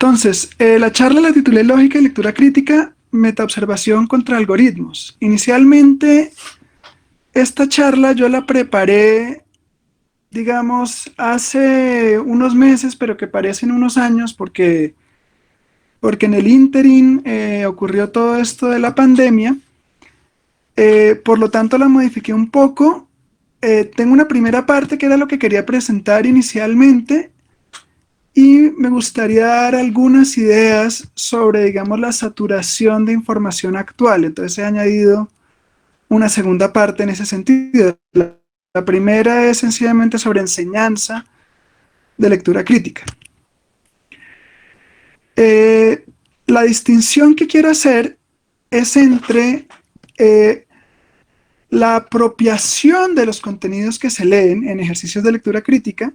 Entonces, la charla la titulé Lógica y lectura crítica, metaobservación contra algoritmos. Inicialmente, esta charla yo la preparé, digamos, hace unos meses, pero que parecen unos años, porque en el ínterin ocurrió todo esto de la pandemia. Por lo tanto, la modifiqué un poco. Tengo una primera parte que era lo que quería presentar inicialmente, y me gustaría dar algunas ideas sobre, digamos, la saturación de información actual. Entonces he añadido una segunda parte en ese sentido. La primera es sencillamente sobre enseñanza de lectura crítica. La distinción que quiero hacer es entre la apropiación de los contenidos que se leen en ejercicios de lectura crítica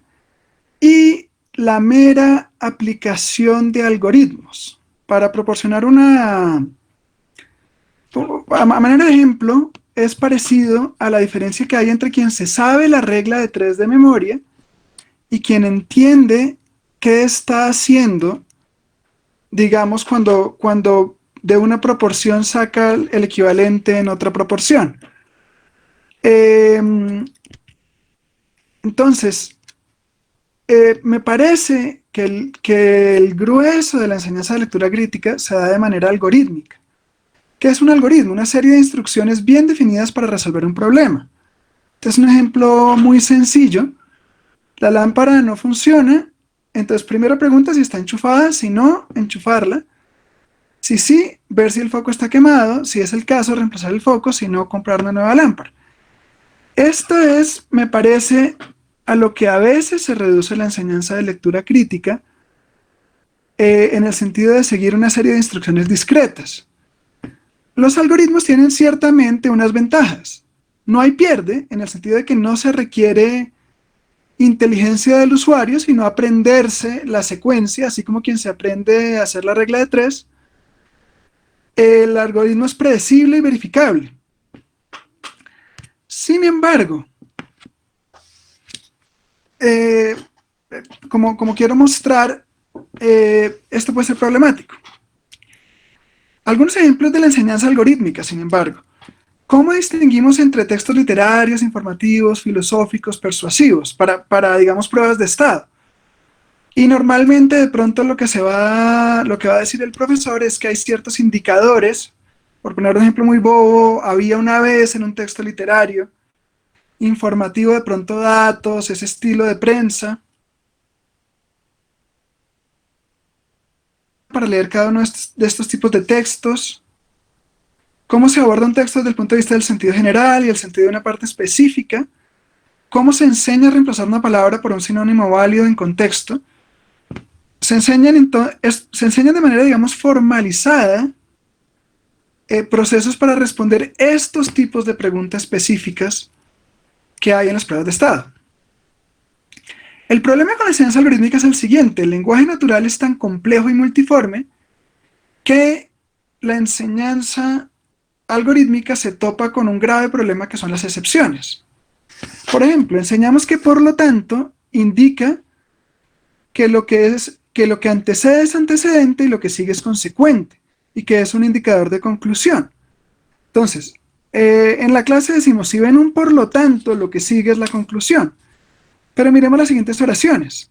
y la mera aplicación de algoritmos. Para proporcionar a manera de ejemplo, es parecido a la diferencia que hay entre quien se sabe la regla de 3 de memoria y quien entiende qué está haciendo, digamos, cuando de una proporción saca el equivalente en otra proporción. Entonces, me parece que el grueso de la enseñanza de lectura crítica se da de manera algorítmica. ¿Qué es un algoritmo? Una serie de instrucciones bien definidas para resolver un problema. Este es un ejemplo muy sencillo. La lámpara no funciona, entonces primero pregunta si está enchufada, si no, enchufarla. Si sí, ver si el foco está quemado, si es el caso, reemplazar el foco, si no, comprar una nueva lámpara. Esto es, me parece, a lo que a veces se reduce la enseñanza de lectura crítica, en el sentido de seguir una serie de instrucciones discretas. Los algoritmos tienen ciertamente unas ventajas. No hay pierde, en el sentido de que no se requiere inteligencia del usuario, sino aprenderse la secuencia, así como quien se aprende a hacer la regla de 3. El algoritmo es predecible y verificable. Sin embargo, como quiero mostrar, esto puede ser problemático. Algunos ejemplos de la enseñanza algorítmica, sin embargo. ¿Cómo distinguimos entre textos literarios, informativos, filosóficos, persuasivos, para digamos, pruebas de estado? Y normalmente, de pronto, lo que va a decir el profesor es que hay ciertos indicadores. Por poner un ejemplo muy bobo, había una vez en un texto literario, informativo, de pronto datos, ese estilo de prensa, para leer cada uno de estos tipos de textos. Cómo se aborda un texto desde el punto de vista del sentido general y el sentido de una parte específica. Cómo se enseña a reemplazar una palabra por un sinónimo válido en contexto. Se enseñan de manera, digamos, formalizada procesos para responder estos tipos de preguntas específicas que hay en las pruebas de estado. El problema con la enseñanza algorítmica es el siguiente: el lenguaje natural es tan complejo y multiforme que la enseñanza algorítmica se topa con un grave problema, que son las excepciones. Por ejemplo, enseñamos que por lo tanto indica que lo que antecede es antecedente y lo que sigue es consecuente, y que es un indicador de conclusión. Entonces, en la clase decimos, si ven un por lo tanto, lo que sigue es la conclusión. Pero miremos las siguientes oraciones.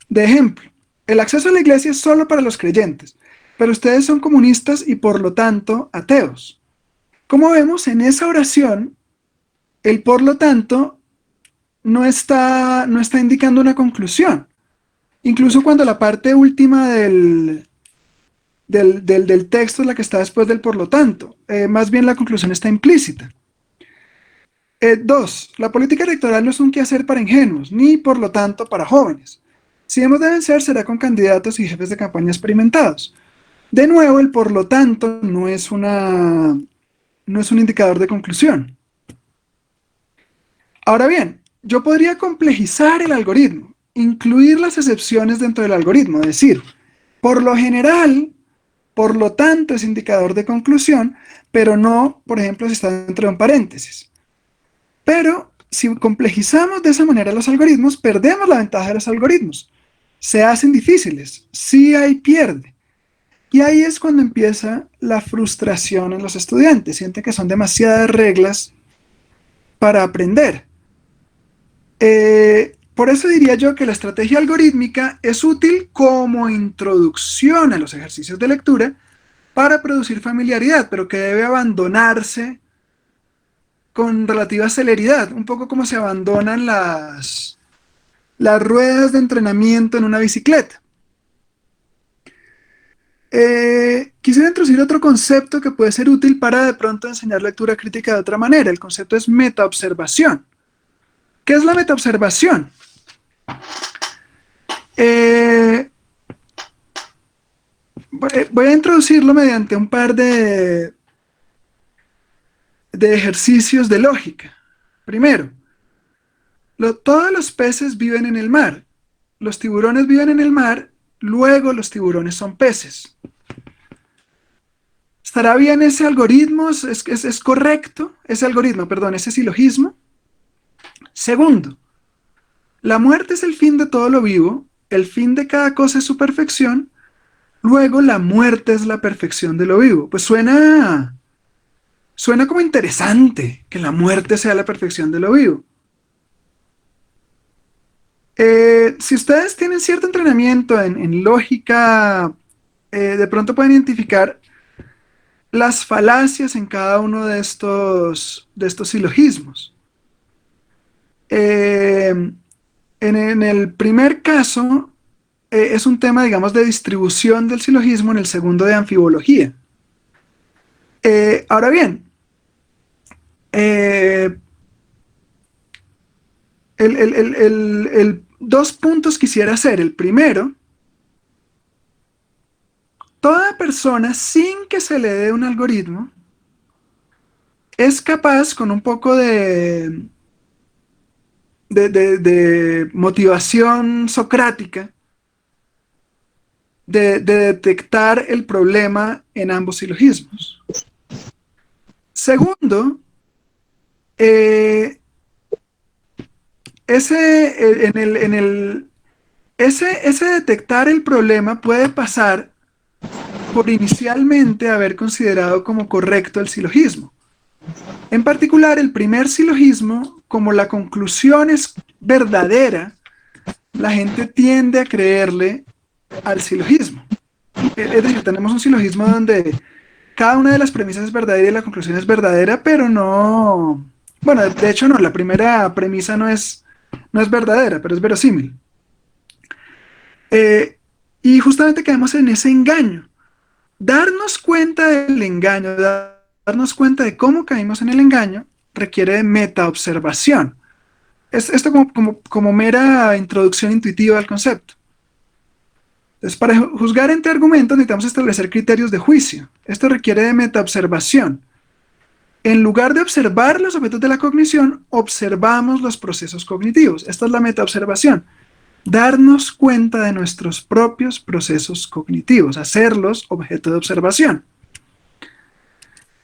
De ejemplo, el acceso a la iglesia es solo para los creyentes, pero ustedes son comunistas y por lo tanto ateos. Como vemos, en esa oración, el por lo tanto no está indicando una conclusión. Incluso cuando la parte última del texto es la que está después del por lo tanto. Más bien la conclusión está implícita. 2. La política electoral no es un quehacer para ingenuos, ni por lo tanto para jóvenes. Si hemos de vencer, será con candidatos y jefes de campaña experimentados. De nuevo, el por lo tanto no es un indicador de conclusión. Ahora bien, yo podría complejizar el algoritmo, incluir las excepciones dentro del algoritmo, es decir, por lo general, por lo tanto es indicador de conclusión, pero no, por ejemplo, si está dentro de un paréntesis. Pero si complejizamos de esa manera los algoritmos, perdemos la ventaja de los algoritmos. se hacen difíciles, sí hay pierde. Y ahí es cuando empieza la frustración en los estudiantes, sienten que son demasiadas reglas para aprender. Por eso diría yo que la estrategia algorítmica es útil como introducción a los ejercicios de lectura para producir familiaridad, pero que debe abandonarse con relativa celeridad, un poco como se abandonan las ruedas de entrenamiento en una bicicleta. Quisiera introducir otro concepto que puede ser útil para de pronto enseñar lectura crítica de otra manera. El concepto es metaobservación. ¿Qué es la metaobservación? Voy a introducirlo mediante un par de ejercicios de lógica. Primero, todos los peces viven en el mar. Los tiburones viven en el mar, luego los tiburones son peces. ¿Estará bien ese algoritmo? ¿Es correcto ese algoritmo? Perdón, ese silogismo. Segundo, la muerte es el fin de todo lo vivo, el fin de cada cosa es su perfección, luego la muerte es la perfección de lo vivo. Pues suena como interesante que la muerte sea la perfección de lo vivo. Si ustedes tienen cierto entrenamiento en lógica, de pronto pueden identificar las falacias en cada uno de estos silogismos. En el primer caso, es un tema, digamos, de distribución del silogismo, en el segundo de anfibología. Ahora bien, dos puntos quisiera hacer. El primero, toda persona sin que se le dé un algoritmo es capaz, con un poco de motivación socrática, de detectar el problema en ambos silogismos. Segundo, ese detectar el problema puede pasar por inicialmente haber considerado como correcto el silogismo. En particular, el primer silogismo, como la conclusión es verdadera, la gente tiende a creerle al silogismo. Es decir, tenemos un silogismo donde cada una de las premisas es verdadera y la conclusión es verdadera, pero no... Bueno, de hecho no, la primera premisa no es verdadera, pero es verosímil. Y justamente quedamos en ese engaño. Darnos cuenta del engaño, darnos cuenta de cómo caímos en el engaño, requiere de metaobservación. Esto como mera introducción intuitiva al concepto. Entonces, para juzgar entre argumentos necesitamos establecer criterios de juicio. Esto requiere de metaobservación. En lugar de observar los objetos de la cognición, observamos los procesos cognitivos. Esta es la metaobservación. Darnos cuenta de nuestros propios procesos cognitivos, hacerlos objeto de observación.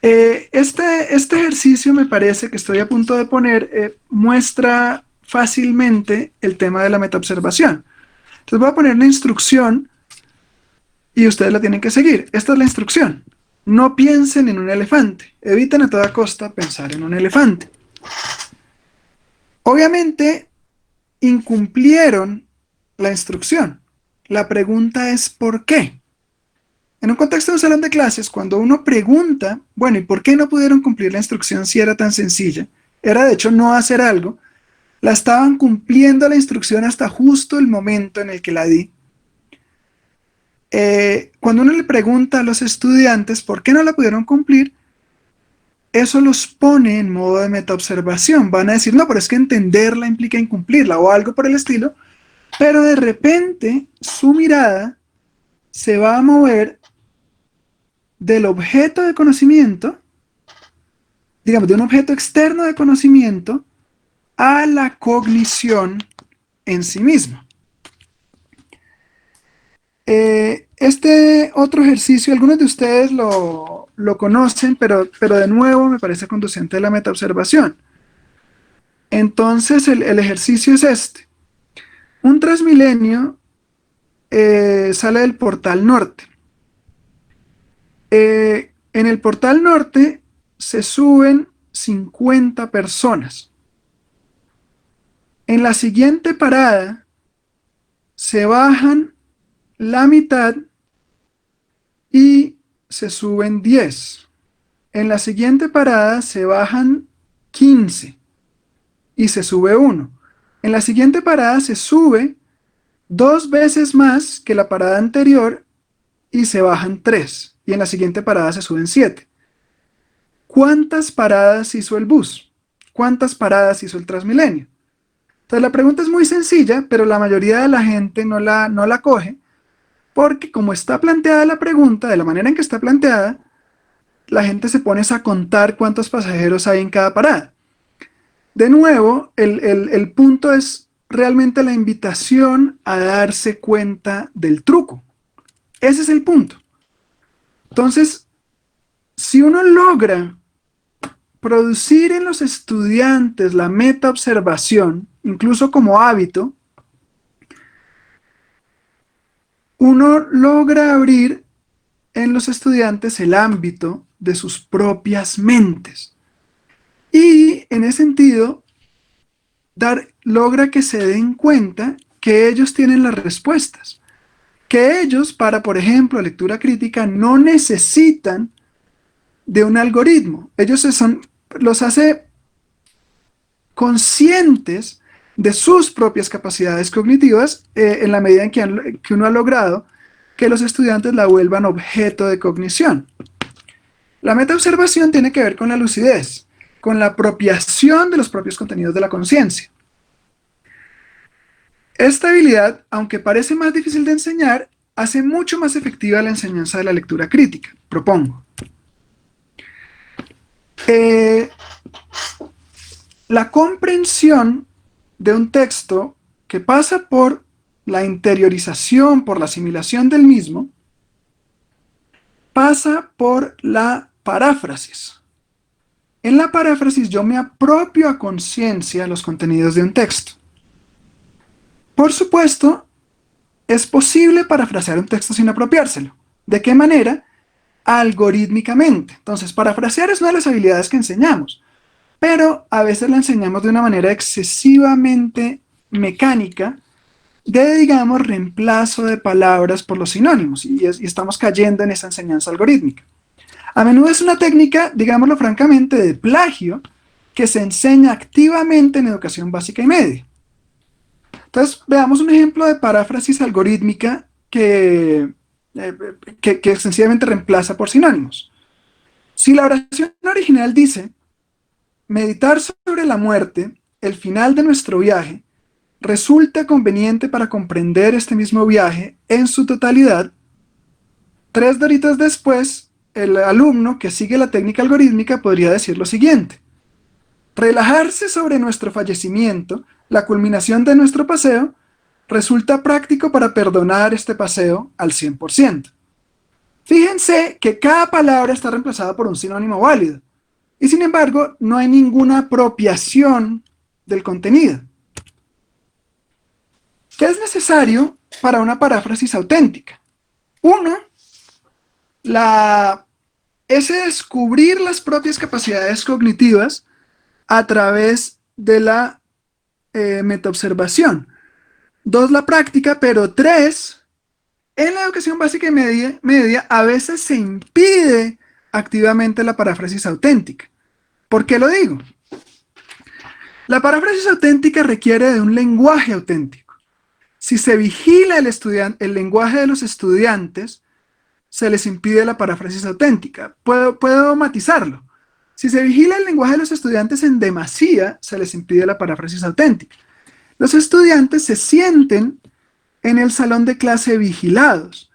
Este ejercicio, me parece que estoy a punto de poner, muestra fácilmente el tema de la metaobservación. Entonces voy a poner una instrucción y ustedes la tienen que seguir. Esta es la instrucción. No piensen en un elefante. Eviten a toda costa pensar en un elefante. Obviamente, incumplieron la instrucción. La pregunta es ¿por qué? En un contexto de un salón de clases, cuando uno pregunta, bueno, ¿y por qué no pudieron cumplir la instrucción si era tan sencilla? Era de hecho no hacer algo. La estaban cumpliendo la instrucción hasta justo el momento en el que la di. Cuando uno le pregunta a los estudiantes por qué no la pudieron cumplir, eso los pone en modo de metaobservación. Van a decir, no, pero es que entenderla implica incumplirla o algo por el estilo, pero de repente su mirada se va a mover del objeto de conocimiento, digamos, de un objeto externo de conocimiento, a la cognición en sí misma. Este otro ejercicio, algunos de ustedes lo conocen, pero de nuevo me parece conducente a la metaobservación. Entonces el ejercicio es este. Un Transmilenio sale del portal norte. En el portal norte se suben 50 personas. En la siguiente parada se bajan la mitad y se suben 10. En la siguiente parada se bajan 15 y se sube 1. En la siguiente parada se sube 2 veces más que la parada anterior y se bajan 3. Y en la siguiente parada se suben 7. ¿Cuántas paradas hizo el bus? ¿Cuántas paradas hizo el Transmilenio? Entonces la pregunta es muy sencilla, pero la mayoría de la gente no la coge, porque como está planteada la pregunta, de la manera en que está planteada, la gente se pone a contar cuántos pasajeros hay en cada parada. De nuevo, el punto es realmente la invitación a darse cuenta del truco. Ese es el punto. Entonces, si uno logra producir en los estudiantes la metaobservación, incluso como hábito, uno logra abrir en los estudiantes el ámbito de sus propias mentes. Y en ese sentido, logra que se den cuenta que ellos tienen las respuestas. Que ellos, para, por ejemplo, lectura crítica, no necesitan de un algoritmo. Ellos los hace conscientes de sus propias capacidades cognitivas en la medida en que uno ha logrado que los estudiantes la vuelvan objeto de cognición. La metaobservación tiene que ver con la lucidez, con la apropiación de los propios contenidos de la conciencia. Esta habilidad, aunque parece más difícil de enseñar, hace mucho más efectiva la enseñanza de la lectura crítica, propongo. La comprensión de un texto que pasa por la interiorización, por la asimilación del mismo, pasa por la paráfrasis. En la paráfrasis yo me apropio a conciencia los contenidos de un texto. Por supuesto, es posible parafrasear un texto sin apropiárselo. ¿De qué manera? Algorítmicamente. Entonces, parafrasear es una de las habilidades que enseñamos, pero a veces la enseñamos de una manera excesivamente mecánica, de, digamos, reemplazo de palabras por los sinónimos, y estamos cayendo en esa enseñanza algorítmica. A menudo es una técnica, digámoslo francamente, de plagio que se enseña activamente en educación básica y media. Entonces, veamos un ejemplo de paráfrasis algorítmica que sencillamente reemplaza por sinónimos. Si la oración original dice, meditar sobre la muerte, el final de nuestro viaje, resulta conveniente para comprender este mismo viaje en su totalidad, 3 doritos después, el alumno que sigue la técnica algorítmica podría decir lo siguiente: relajarse sobre nuestro fallecimiento, la culminación de nuestro paseo, resulta práctico para perdonar este paseo al 100%. Fíjense que cada palabra está reemplazada por un sinónimo válido, y sin embargo no hay ninguna apropiación del contenido. ¿Qué es necesario para una paráfrasis auténtica? Uno, ese descubrir las propias capacidades cognitivas a través de la metaobservación. 2, la práctica, pero 3, en la educación básica y media a veces se impide activamente la paráfrasis auténtica. ¿Por qué lo digo? La paráfrasis auténtica requiere de un lenguaje auténtico. Si se vigila el lenguaje de los estudiantes, se les impide la paráfrasis auténtica. Puedo matizarlo. Si se vigila el lenguaje de los estudiantes en demasía, se les impide la paráfrasis auténtica. Los estudiantes se sienten en el salón de clase vigilados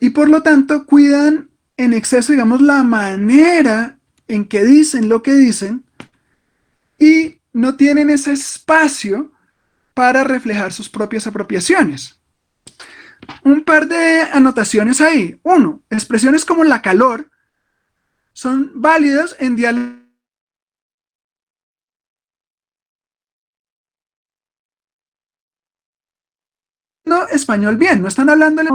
y por lo tanto cuidan en exceso, digamos, la manera en que dicen lo que dicen y no tienen ese espacio para reflejar sus propias apropiaciones. Un par de anotaciones ahí. 1, expresiones como la calor son válidas en diálogo español bien, no están hablando el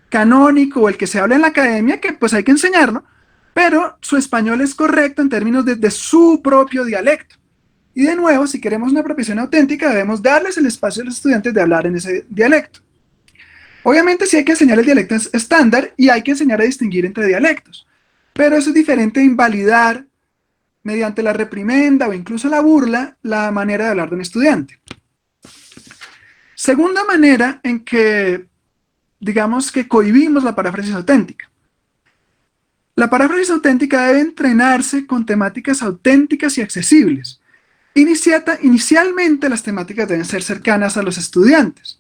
canónico o el que se habla en la academia, que pues hay que enseñarlo, pero su español es correcto en términos de su propio dialecto. Y de nuevo, si queremos una apropiación auténtica, debemos darles el espacio a los estudiantes de hablar en ese dialecto. Obviamente sí hay que enseñar el dialecto estándar y hay que enseñar a distinguir entre dialectos, pero eso es diferente de invalidar mediante la reprimenda o incluso la burla la manera de hablar de un estudiante. Segunda manera en que, digamos que cohibimos la paráfrasis auténtica. La paráfrasis auténtica debe entrenarse con temáticas auténticas y accesibles. Inicialmente las temáticas deben ser cercanas a los estudiantes.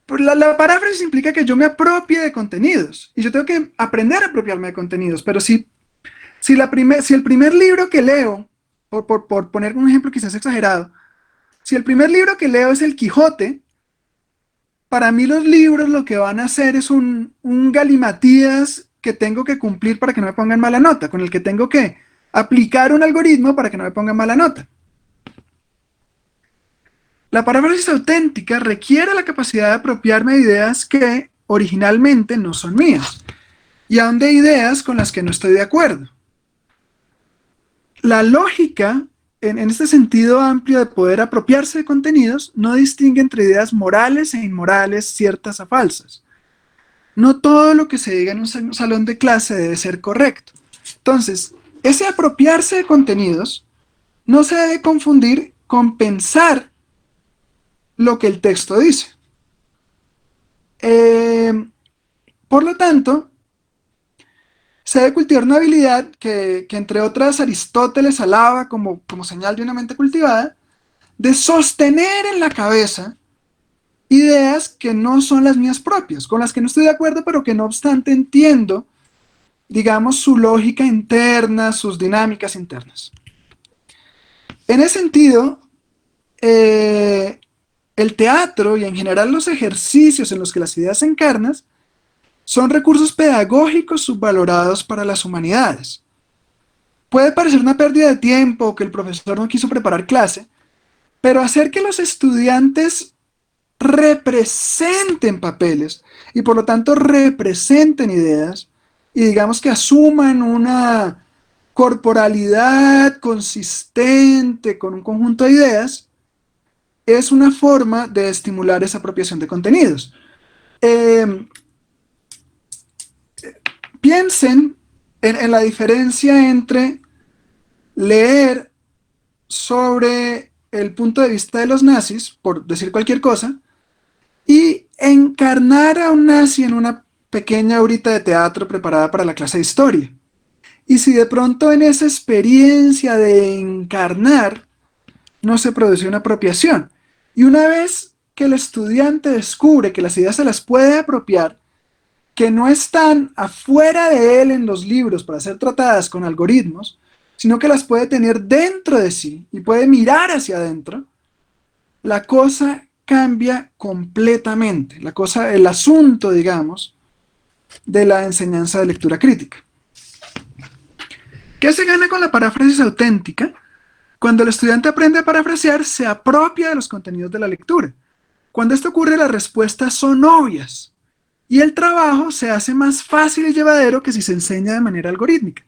La paráfrasis implica que yo me apropie de contenidos y yo tengo que aprender a apropiarme de contenidos, pero si el primer libro que leo, por poner un ejemplo quizás exagerado, si el primer libro que leo es El Quijote, para mí los libros lo que van a hacer es un galimatías que tengo que cumplir para que no me pongan mala nota, con el que tengo que aplicar un algoritmo para que no me pongan mala nota. La paráfrasis auténtica requiere la capacidad de apropiarme de ideas que originalmente no son mías, y aún de ideas con las que no estoy de acuerdo. La lógica, en este sentido amplio de poder apropiarse de contenidos, no distingue entre ideas morales e inmorales, ciertas a falsas. No todo lo que se diga en un salón de clase debe ser correcto. Entonces, ese apropiarse de contenidos no se debe confundir con pensar lo que el texto dice. Por lo tanto, se debe cultivar una habilidad que entre otras Aristóteles alaba como señal de una mente cultivada, de sostener en la cabeza ideas que no son las mías propias, con las que no estoy de acuerdo, pero que no obstante entiendo, digamos, su lógica interna, sus dinámicas internas. En ese sentido, el teatro y en general los ejercicios en los que las ideas se encarnan son recursos pedagógicos subvalorados para las humanidades. Puede parecer una pérdida de tiempo o que el profesor no quiso preparar clase, pero hacer que los estudiantes representen papeles y por lo tanto representen ideas y digamos que asuman una corporalidad consistente con un conjunto de ideas, es una forma de estimular esa apropiación de contenidos. Piensen en la diferencia entre leer sobre el punto de vista de los nazis, por decir cualquier cosa, y encarnar a un nazi en una pequeña horita de teatro preparada para la clase de historia. Y si de pronto en esa experiencia de encarnar no se produce una apropiación, y una vez que el estudiante descubre que las ideas se las puede apropiar, que no están afuera de él en los libros para ser tratadas con algoritmos, sino que las puede tener dentro de sí y puede mirar hacia adentro, la cosa cambia completamente. El asunto, digamos, de la enseñanza de lectura crítica. ¿Qué se gana con la paráfrasis auténtica? Cuando el estudiante aprende a parafrasear, se apropia de los contenidos de la lectura. Cuando esto ocurre, las respuestas son obvias y el trabajo se hace más fácil y llevadero que si se enseña de manera algorítmica.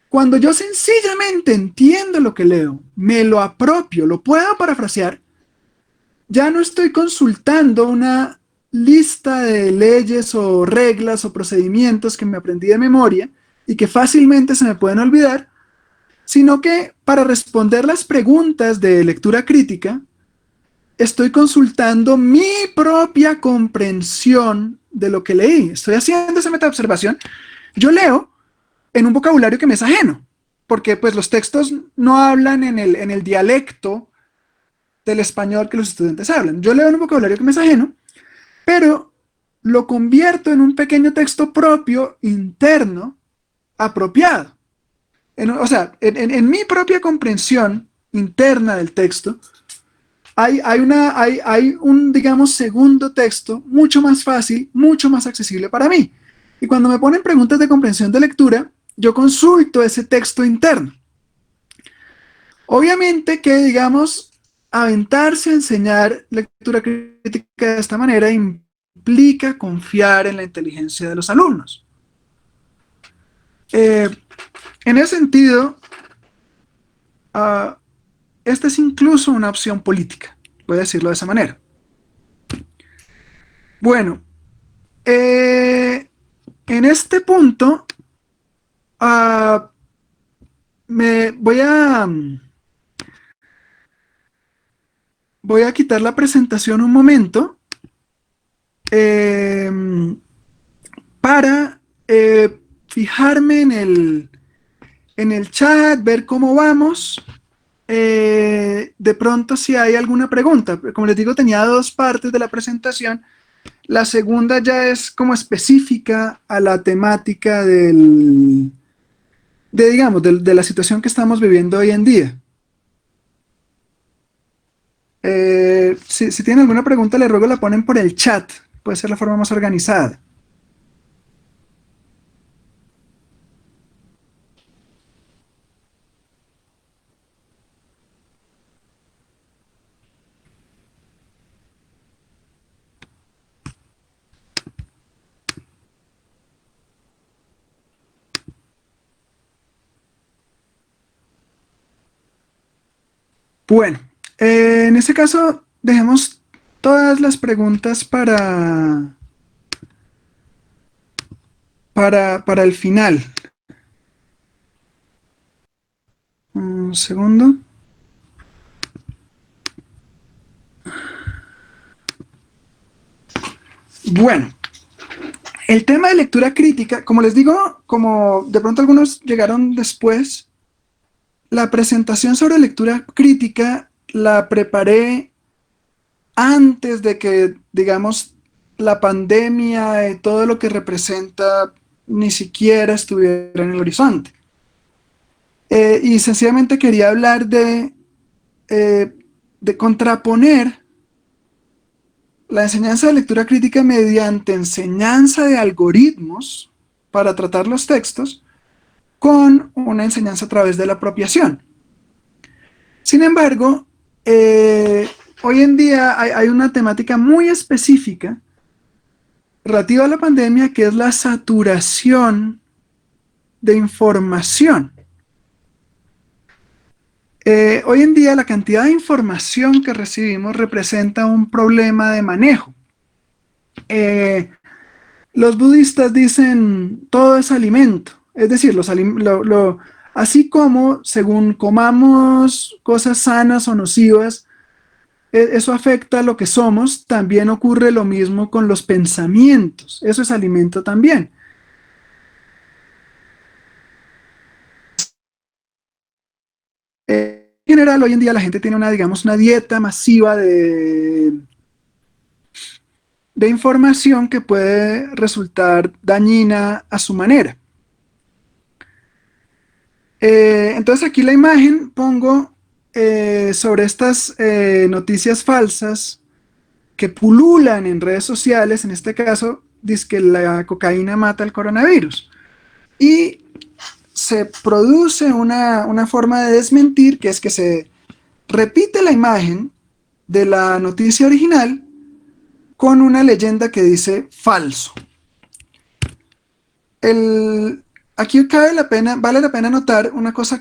Cuando yo sencillamente entiendo lo que leo, me lo apropio, lo puedo parafrasear, ya no estoy consultando una lista de leyes o reglas o procedimientos que me aprendí de memoria y que fácilmente se me pueden olvidar, sino que para responder las preguntas de lectura crítica, estoy consultando mi propia comprensión de lo que leí. Estoy haciendo esa metaobservación. Yo leo en un vocabulario que me es ajeno, porque pues los textos no hablan en el dialecto del español que los estudiantes hablan. Yo leo en un vocabulario que me es ajeno, pero lo convierto en un pequeño texto propio, interno, apropiado. En mi propia comprensión interna del texto, hay un, digamos, segundo texto mucho más fácil, mucho más accesible para mí. Y cuando me ponen preguntas de comprensión de lectura, yo consulto ese texto interno. Obviamente que, digamos, aventarse a enseñar lectura crítica de esta manera implica confiar en la inteligencia de los alumnos. En ese sentido, esta es incluso una opción política, voy a decirlo de esa manera. Bueno, en este punto, me voy a quitar la presentación un momento para fijarme en el chat, ver cómo vamos. De pronto si hay alguna pregunta. Como les digo, tenía dos partes de la presentación. La segunda ya es como específica a la temática digamos, de la situación que estamos viviendo hoy en día. Si tienen alguna pregunta, les ruego la ponen por el chat. Puede ser la forma más organizada. Bueno, en este caso, dejemos todas las preguntas para el final. Un segundo. Bueno, el tema de lectura crítica, como les digo, como de pronto algunos llegaron después, la presentación sobre lectura crítica la preparé antes de que, digamos, la pandemia y todo lo que representa ni siquiera estuviera en el horizonte. Y sencillamente quería hablar de contraponer la enseñanza de lectura crítica mediante enseñanza de algoritmos para tratar los textos con una enseñanza a través de la apropiación. Sin embargo, hoy en día hay una temática muy específica relativa a la pandemia, que es la saturación de información. Hoy en día la cantidad de información que recibimos representa un problema de manejo. Los budistas dicen todo es alimento, es decir, así como según comamos cosas sanas o nocivas, eso afecta a lo que somos, también ocurre lo mismo con los pensamientos, eso es alimento también. En general, hoy en día la gente tiene digamos, una dieta masiva de información que puede resultar dañina a su manera. Entonces aquí la imagen pongo sobre estas noticias falsas que pululan en redes sociales. En este caso, dice que la cocaína mata el coronavirus. Y se produce una forma de desmentir, que es que se repite la imagen de la noticia original con una leyenda que dice falso. Aquí vale la pena notar una cosa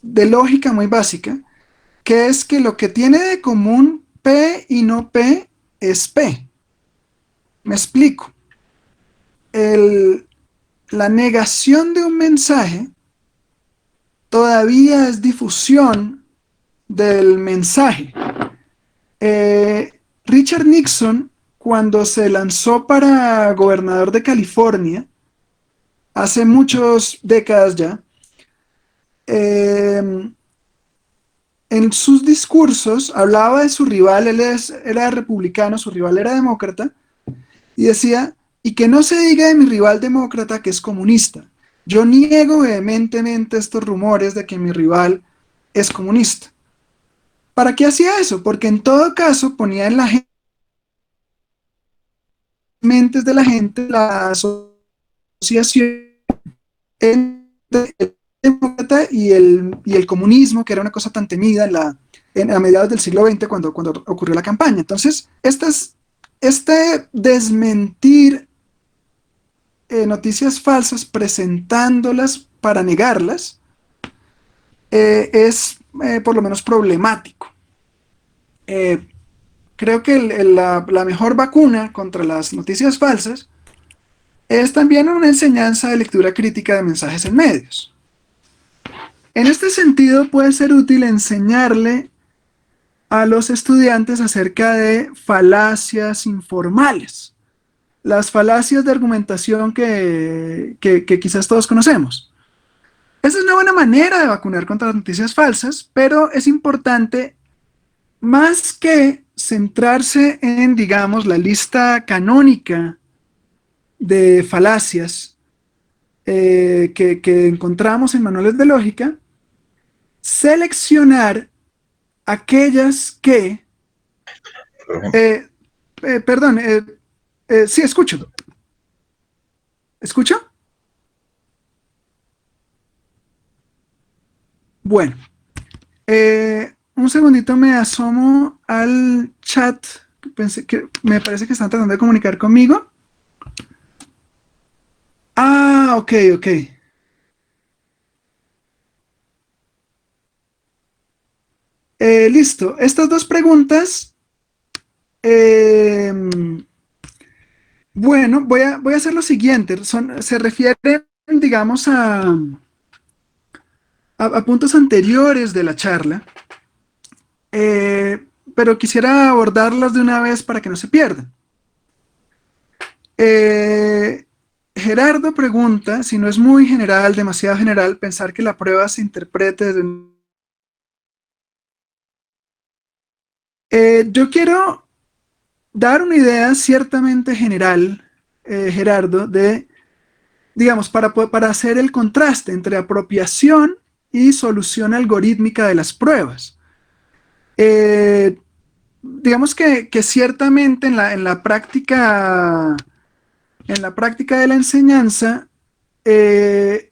de lógica muy básica, que es que lo que tiene de común P y no P es P. Me explico. La negación de un mensaje todavía es difusión del mensaje. Richard Nixon, cuando se lanzó para gobernador de California, hace muchas décadas ya, en sus discursos hablaba de su rival. Era republicano, su rival era demócrata, y decía, y que no se diga de mi rival demócrata que es comunista. Yo niego vehementemente estos rumores de que mi rival es comunista. ¿Para qué hacía eso? Porque en todo caso ponía en las mentes de la gente la asociación entre demócrata y el comunismo, que era una cosa tan temida a mediados del siglo XX cuando ocurrió la campaña. Entonces, este desmentir noticias falsas presentándolas para negarlas es por lo menos problemático. Creo que la mejor vacuna contra las noticias falsas es también una enseñanza de lectura crítica de mensajes en medios. En este sentido, puede ser útil enseñarle a los estudiantes acerca de falacias informales, las falacias de argumentación que quizás todos conocemos. Esa es una buena manera de vacunar contra las noticias falsas, pero es importante, más que centrarse en, digamos, la lista canónica de falacias que encontramos en manuales de lógica, seleccionar aquellas que... perdón, sí, escucho. ¿Escucho? Bueno, un segundito me asomo al chat. Pensé que me parece que están tratando de comunicar conmigo. Ah, ok, ok. Listo. Estas dos preguntas. eh, bueno, voy a hacer lo siguiente. Se refieren, digamos, a puntos anteriores de la charla. Pero quisiera abordarlas de una vez para que no se pierdan. Gerardo pregunta si no es muy general, demasiado general, pensar que la prueba se interprete desde... Yo quiero dar una idea ciertamente general, Gerardo, de, digamos, para hacer el contraste entre apropiación y solución algorítmica de las pruebas. Digamos que ciertamente en la práctica de la enseñanza, eh,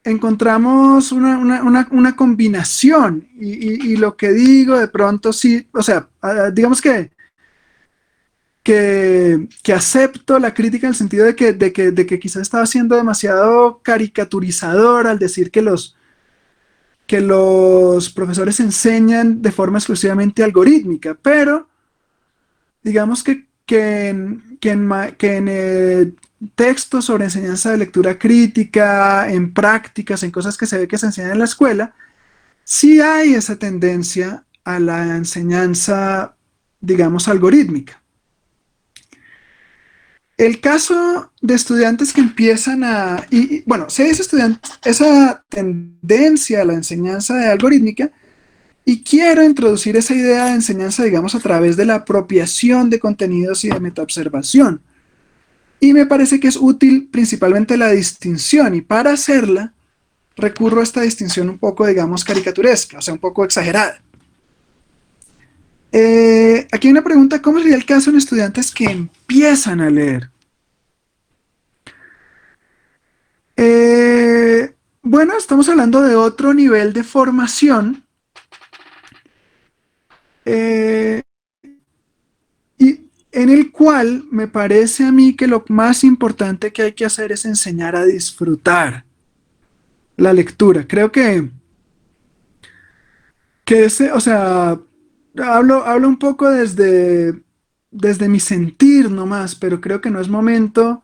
encontramos una combinación y lo que digo de pronto sí, o sea, digamos que acepto la crítica en el sentido de que quizás estaba siendo demasiado caricaturizador al decir que los profesores enseñan de forma exclusivamente algorítmica, pero digamos que en textos sobre enseñanza de lectura crítica, en prácticas, en cosas que se ve que se enseñan en la escuela, sí hay esa tendencia a la enseñanza, digamos, algorítmica. El caso de estudiantes que empiezan bueno, si hay esa tendencia a la enseñanza de algorítmica, y quiero introducir esa idea de enseñanza, digamos, a través de la apropiación de contenidos y de metaobservación. Y me parece que es útil principalmente la distinción, y para hacerla recurro a esta distinción un poco, digamos, caricaturesca, o sea, un poco exagerada. Aquí hay una pregunta: ¿cómo sería el caso en estudiantes que empiezan a leer? Bueno, estamos hablando de otro nivel de formación, eh, y en el cual me parece a mí que lo más importante que hay que hacer es enseñar a disfrutar la lectura. Creo que o sea, hablo un poco desde mi sentir nomás, pero creo que no es momento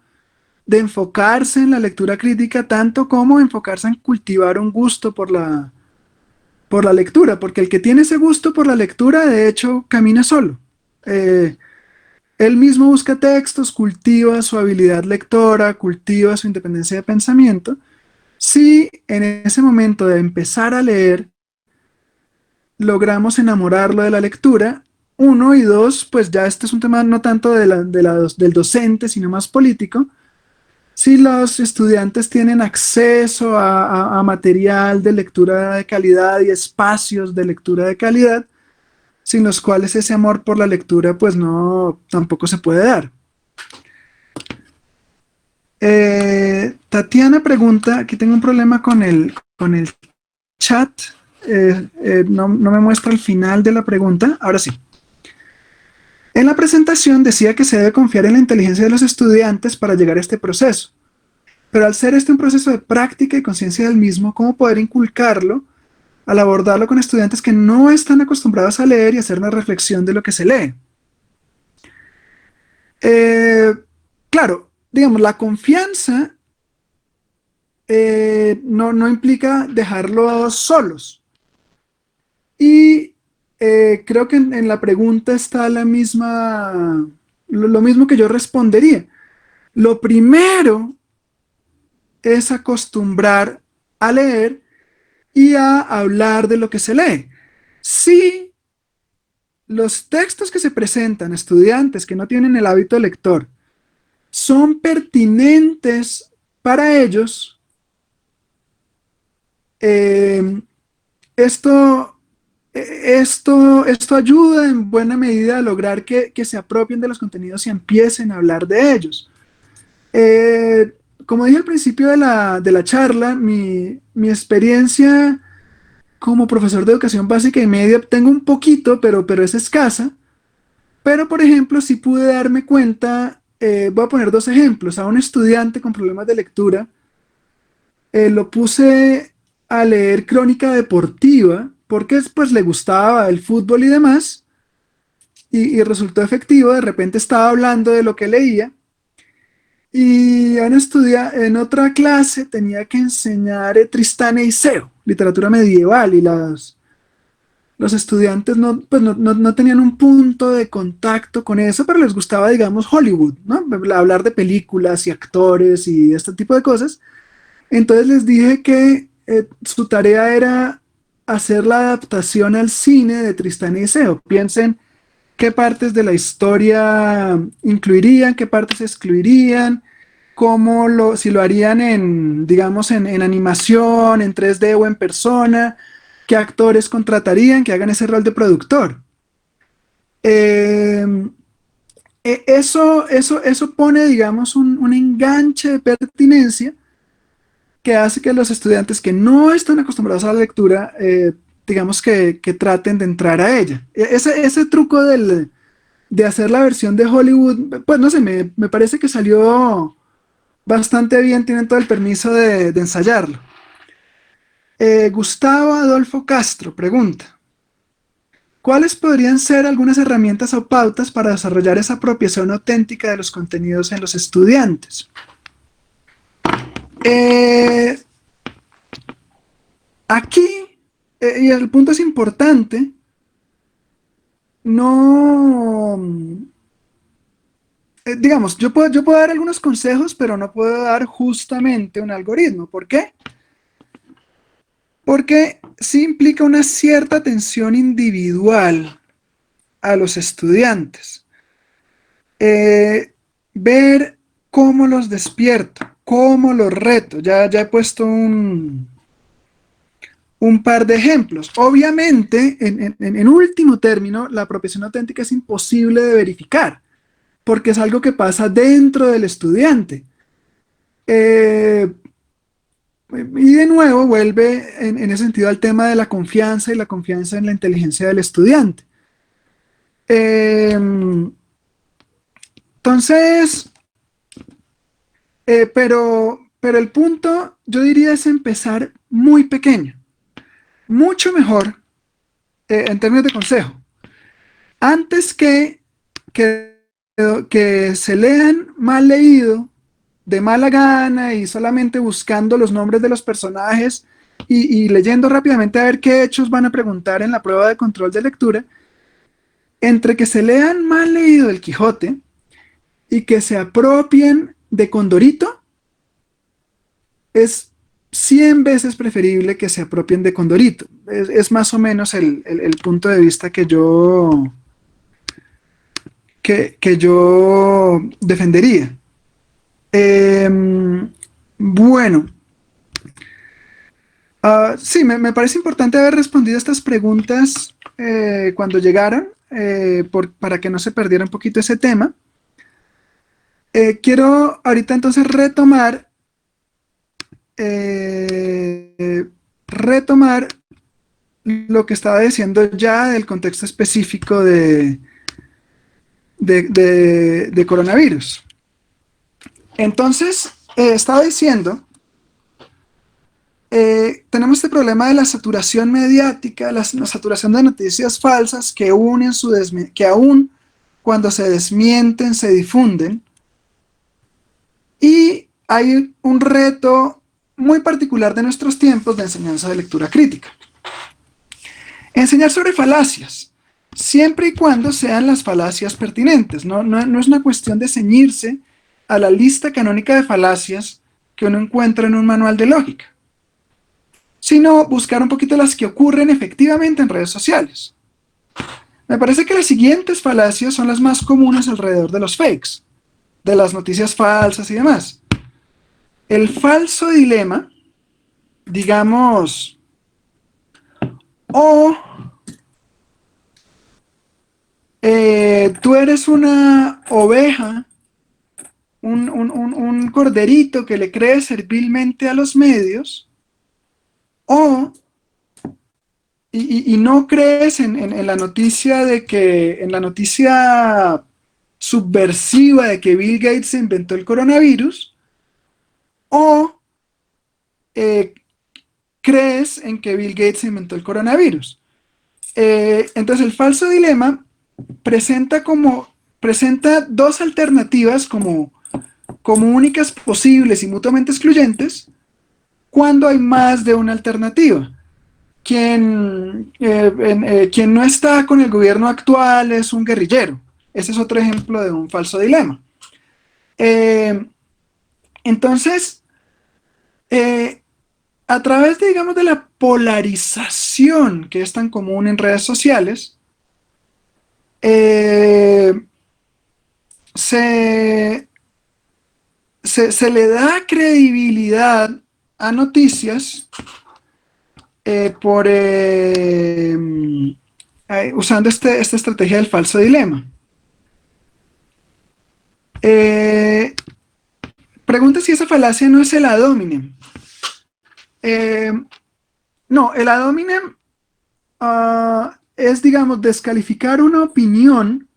de enfocarse en la lectura crítica tanto como enfocarse en cultivar un gusto por la lectura, porque el que tiene ese gusto por la lectura, de hecho, camina solo. Eh, Él mismo busca textos, cultiva su habilidad lectora, cultiva su independencia de pensamiento. Si en ese momento de empezar a leer logramos enamorarlo de la lectura, uno, y dos, pues ya este es un tema no tanto del docente, sino más político. Si los estudiantes tienen acceso a material de lectura de calidad y espacios de lectura de calidad, sin los cuales ese amor por la lectura pues no, tampoco se puede dar. Tatiana pregunta, aquí tengo un problema con el chat, no me muestra el final de la pregunta, ahora sí. En la presentación decía que se debe confiar en la inteligencia de los estudiantes para llegar a este proceso, pero al ser este un proceso de práctica y conciencia del mismo, ¿cómo poder inculcarlo al abordarlo con estudiantes que no están acostumbrados a leer y hacer una reflexión de lo que se lee? Eh, claro, digamos, la confianza no implica dejarlos solos. Y creo que en la pregunta está la misma, lo mismo que yo respondería. Lo primero es acostumbrar a leer y a hablar de lo que se lee. Si los textos que se presentan a estudiantes que no tienen el hábito lector son pertinentes para ellos, eh, esto, esto ayuda en buena medida a lograr que se apropien de los contenidos y empiecen a hablar de ellos. Eh, Como dije al principio de la charla, mi experiencia como profesor de educación básica y media, tengo un poquito, pero es escasa. Pero, por ejemplo, sí pude darme cuenta, voy a poner dos ejemplos. A un estudiante con problemas de lectura, lo puse a leer crónica deportiva, porque pues le gustaba el fútbol y demás, y resultó efectivo. De repente estaba hablando de lo que leía. Y en otra clase tenía que enseñar Tristán e Iseo, literatura medieval, y los estudiantes no tenían un punto de contacto con eso, pero les gustaba, digamos, Hollywood, ¿no? Hablar de películas y actores y este tipo de cosas. Entonces les dije que su tarea era hacer la adaptación al cine de Tristán e Iseo. Piensen qué partes de la historia incluirían, qué partes excluirían, si lo harían en, digamos, en animación, en 3D o en persona, qué actores contratarían que hagan ese rol de productor. Eh, eso pone, digamos, un enganche de pertinencia que hace que los estudiantes que no están acostumbrados a la lectura, digamos que traten de entrar a ella. Ese truco de hacer la versión de Hollywood, pues no sé, me parece que salió bastante bien, tienen todo el permiso de ensayarlo. Gustavo Adolfo Castro pregunta, ¿cuáles podrían ser algunas herramientas o pautas para desarrollar esa apropiación auténtica de los contenidos en los estudiantes? Eh, Aquí, y el punto es importante, no, digamos, yo puedo dar algunos consejos, pero no puedo dar justamente un algoritmo. ¿Por qué? Porque sí implica una cierta atención individual a los estudiantes. Eh, Ver cómo los despierto, cómo los reto. Ya he puesto un par de ejemplos. Obviamente, en último término, la apropiación auténtica es imposible de verificar, porque es algo que pasa dentro del estudiante. Eh, y de nuevo vuelve en ese sentido al tema de la confianza y la confianza en la inteligencia del estudiante. Eh, entonces, pero el punto, yo diría, es empezar muy pequeño. Mucho mejor, en términos de consejo, antes que, que se lean mal leído, de mala gana y solamente buscando los nombres de los personajes y leyendo rápidamente a ver qué hechos van a preguntar en la prueba de control de lectura, entre que se lean mal leído el Quijote y que se apropien de Condorito, es 100 veces preferible que se apropien de Condorito. Es más o menos el punto de vista que yo defendería. Eh, bueno, sí, me parece importante haber respondido a estas preguntas cuando llegaron, para que no se perdiera un poquito ese tema. Quiero ahorita entonces retomar retomar lo que estaba diciendo ya del contexto específico de coronavirus. Entonces, estaba diciendo, tenemos este problema de la saturación mediática, la saturación de noticias falsas que aún cuando se desmienten, se difunden. Y hay un reto muy particular de nuestros tiempos de enseñanza de lectura crítica. Enseñar sobre falacias, siempre y cuando sean las falacias pertinentes. No es una cuestión de ceñirse a la lista canónica de falacias que uno encuentra en un manual de lógica, sino buscar un poquito las que ocurren efectivamente en redes sociales. Me parece que las siguientes falacias son las más comunes alrededor de los fakes, de las noticias falsas y demás. El falso dilema, digamos, tú eres una oveja, un corderito que le cree servilmente a los medios, y no crees en la noticia en la noticia subversiva de que Bill Gates inventó el coronavirus, o crees en que Bill Gates inventó el coronavirus. Entonces el falso dilema presenta dos alternativas como únicas posibles y mutuamente excluyentes cuando hay más de una alternativa. Quien no está con el gobierno actual es un guerrillero. Ese es otro ejemplo de un falso dilema. Entonces, a través digamos, de la polarización que es tan común en redes sociales, se le da credibilidad a noticias usando esta estrategia del falso dilema. Pregunta si esa falacia no es el ad hominem. No, el ad hominem es, digamos, descalificar una opinión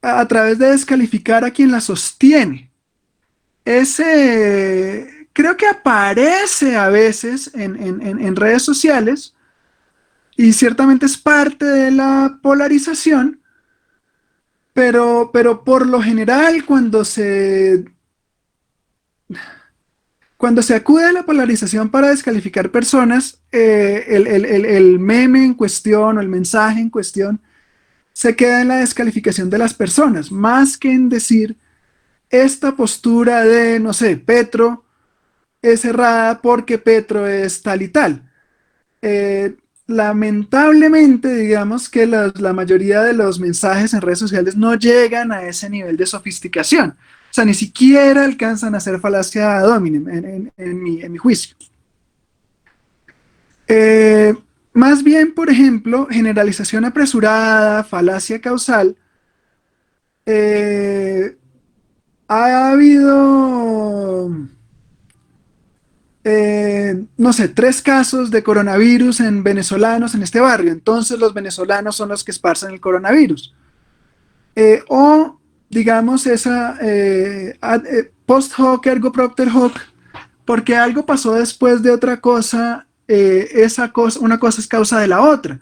a través de descalificar a quien la sostiene. Creo que aparece a veces en redes sociales y ciertamente es parte de la polarización, pero por lo general cuando se acude a la polarización para descalificar personas, el meme en cuestión o el mensaje en cuestión se queda en la descalificación de las personas, más que en decir esta postura de, no sé, Petro es errada porque Petro es tal y tal. Lamentablemente, digamos que la mayoría de los mensajes en redes sociales no llegan a ese nivel de sofisticación. O sea, ni siquiera alcanzan a ser falacia ad hominem, en mi juicio. Más bien, por ejemplo, generalización apresurada, falacia causal, ha habido, no sé, 3 casos de coronavirus en venezolanos en este barrio, entonces los venezolanos son los que esparcen el coronavirus. O, digamos, esa post hoc ergo propter hoc, porque algo pasó después de otra cosa, una cosa es causa de la otra.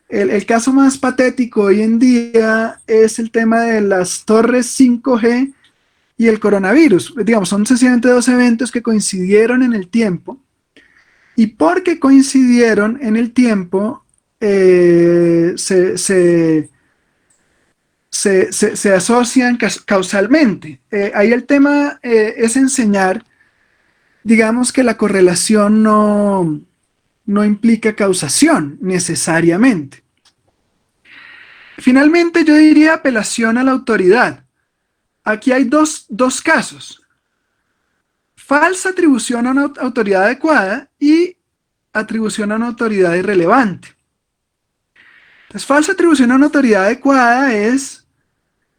El caso más patético hoy en día es el tema de las torres 5G y el coronavirus. Digamos, son sencillamente 2 eventos que coincidieron en el tiempo, y porque coincidieron en el tiempo, se asocian causalmente. Ahí el tema es enseñar, digamos, que la correlación no implica causación necesariamente. Finalmente, yo diría apelación a la autoridad. Aquí hay dos casos: falsa atribución a una autoridad adecuada y atribución a una autoridad irrelevante. Entonces, falsa atribución a una autoridad adecuada es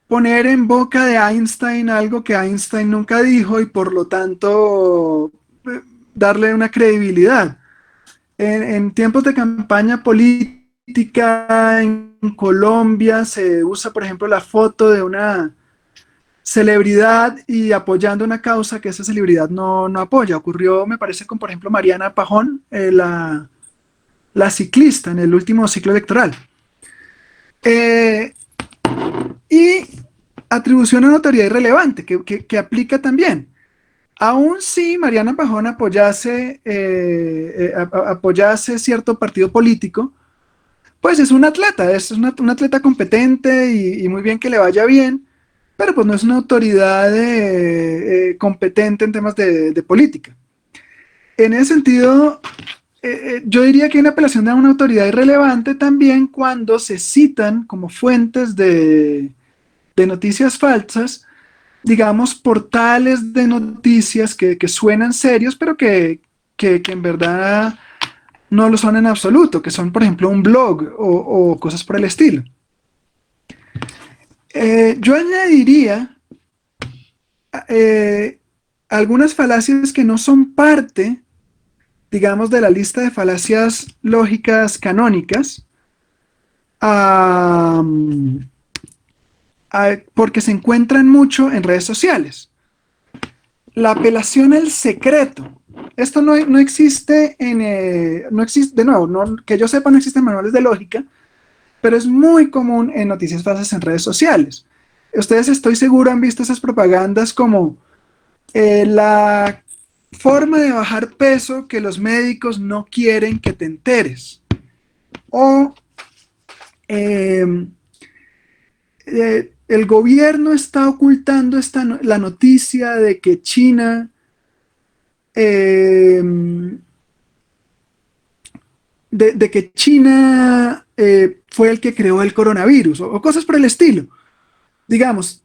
poner en boca de Einstein algo que Einstein nunca dijo y por lo tanto darle una credibilidad. En tiempos de campaña política en Colombia se usa, por ejemplo, la foto de una celebridad y apoyando una causa que esa celebridad no apoya. Ocurrió, me parece, con, por ejemplo, Mariana Pajón, la ciclista en el último ciclo electoral. Eh, y atribución a notoriedad irrelevante, que aplica también. Aún si Mariana Pajón apoyase cierto partido político, pues es un atleta, es un atleta competente y muy bien que le vaya bien, pero pues no es una autoridad competente en temas de política. En ese sentido, yo diría que hay una apelación a una autoridad irrelevante también cuando se citan como fuentes de noticias falsas, digamos, portales de noticias que suenan serios, pero que en verdad no lo son en absoluto, que son, por ejemplo, un blog o cosas por el estilo. Yo añadiría eh, algunas falacias que no son parte, digamos, de la lista de falacias lógicas canónicas, a, porque se encuentran mucho en redes sociales. La apelación al secreto. Esto no existe no existe, de nuevo, que yo sepa, no existen manuales de lógica, pero es muy común en noticias falsas en redes sociales. Ustedes, estoy seguro, han visto esas propagandas como la forma de bajar peso que los médicos no quieren que te enteres. O eh, el gobierno está ocultando la noticia de que China eh, de que China fue el que creó el coronavirus o cosas por el estilo. Digamos,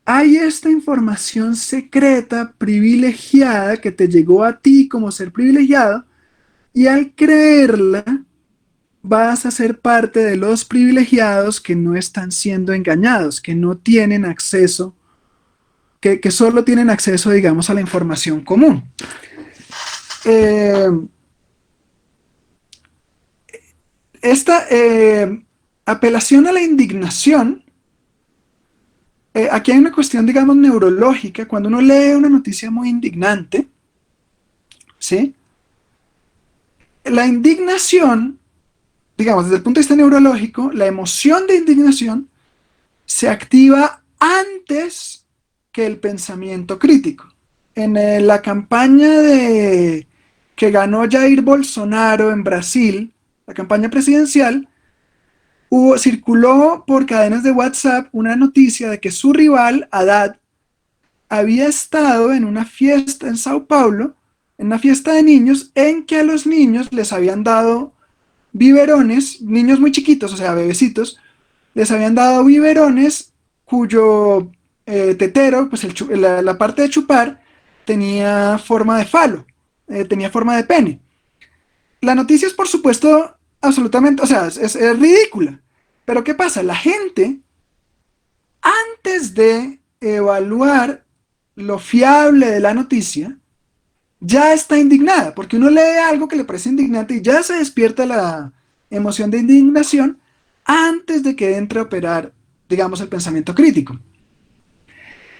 hay esta información secreta, privilegiada, que te llegó a ti como ser privilegiado, y al creerla vas a ser parte de los privilegiados que no están siendo engañados, que no tienen acceso, que solo tienen acceso, digamos, a la información común. Eh, esta apelación a la indignación, aquí hay una cuestión, digamos, neurológica. Cuando uno lee una noticia muy indignante, ¿sí? La indignación, digamos, desde el punto de vista neurológico, la emoción de indignación se activa antes que el pensamiento crítico. En la campaña que ganó Jair Bolsonaro en Brasil, la campaña presidencial, circuló por cadenas de WhatsApp una noticia de que su rival, Haddad, había estado en una fiesta en Sao Paulo, en una fiesta de niños, en que a los niños les habían dado biberones, niños muy chiquitos, o sea, bebecitos, les habían dado biberones cuyo tetero, pues la parte de chupar, tenía forma de falo, tenía forma de pene. La noticia es, por supuesto, absolutamente, o sea, es ridícula. Pero ¿qué pasa? La gente, antes de evaluar lo fiable de la noticia, ya está indignada, porque uno lee algo que le parece indignante y ya se despierta la emoción de indignación antes de que entre a operar, digamos, el pensamiento crítico.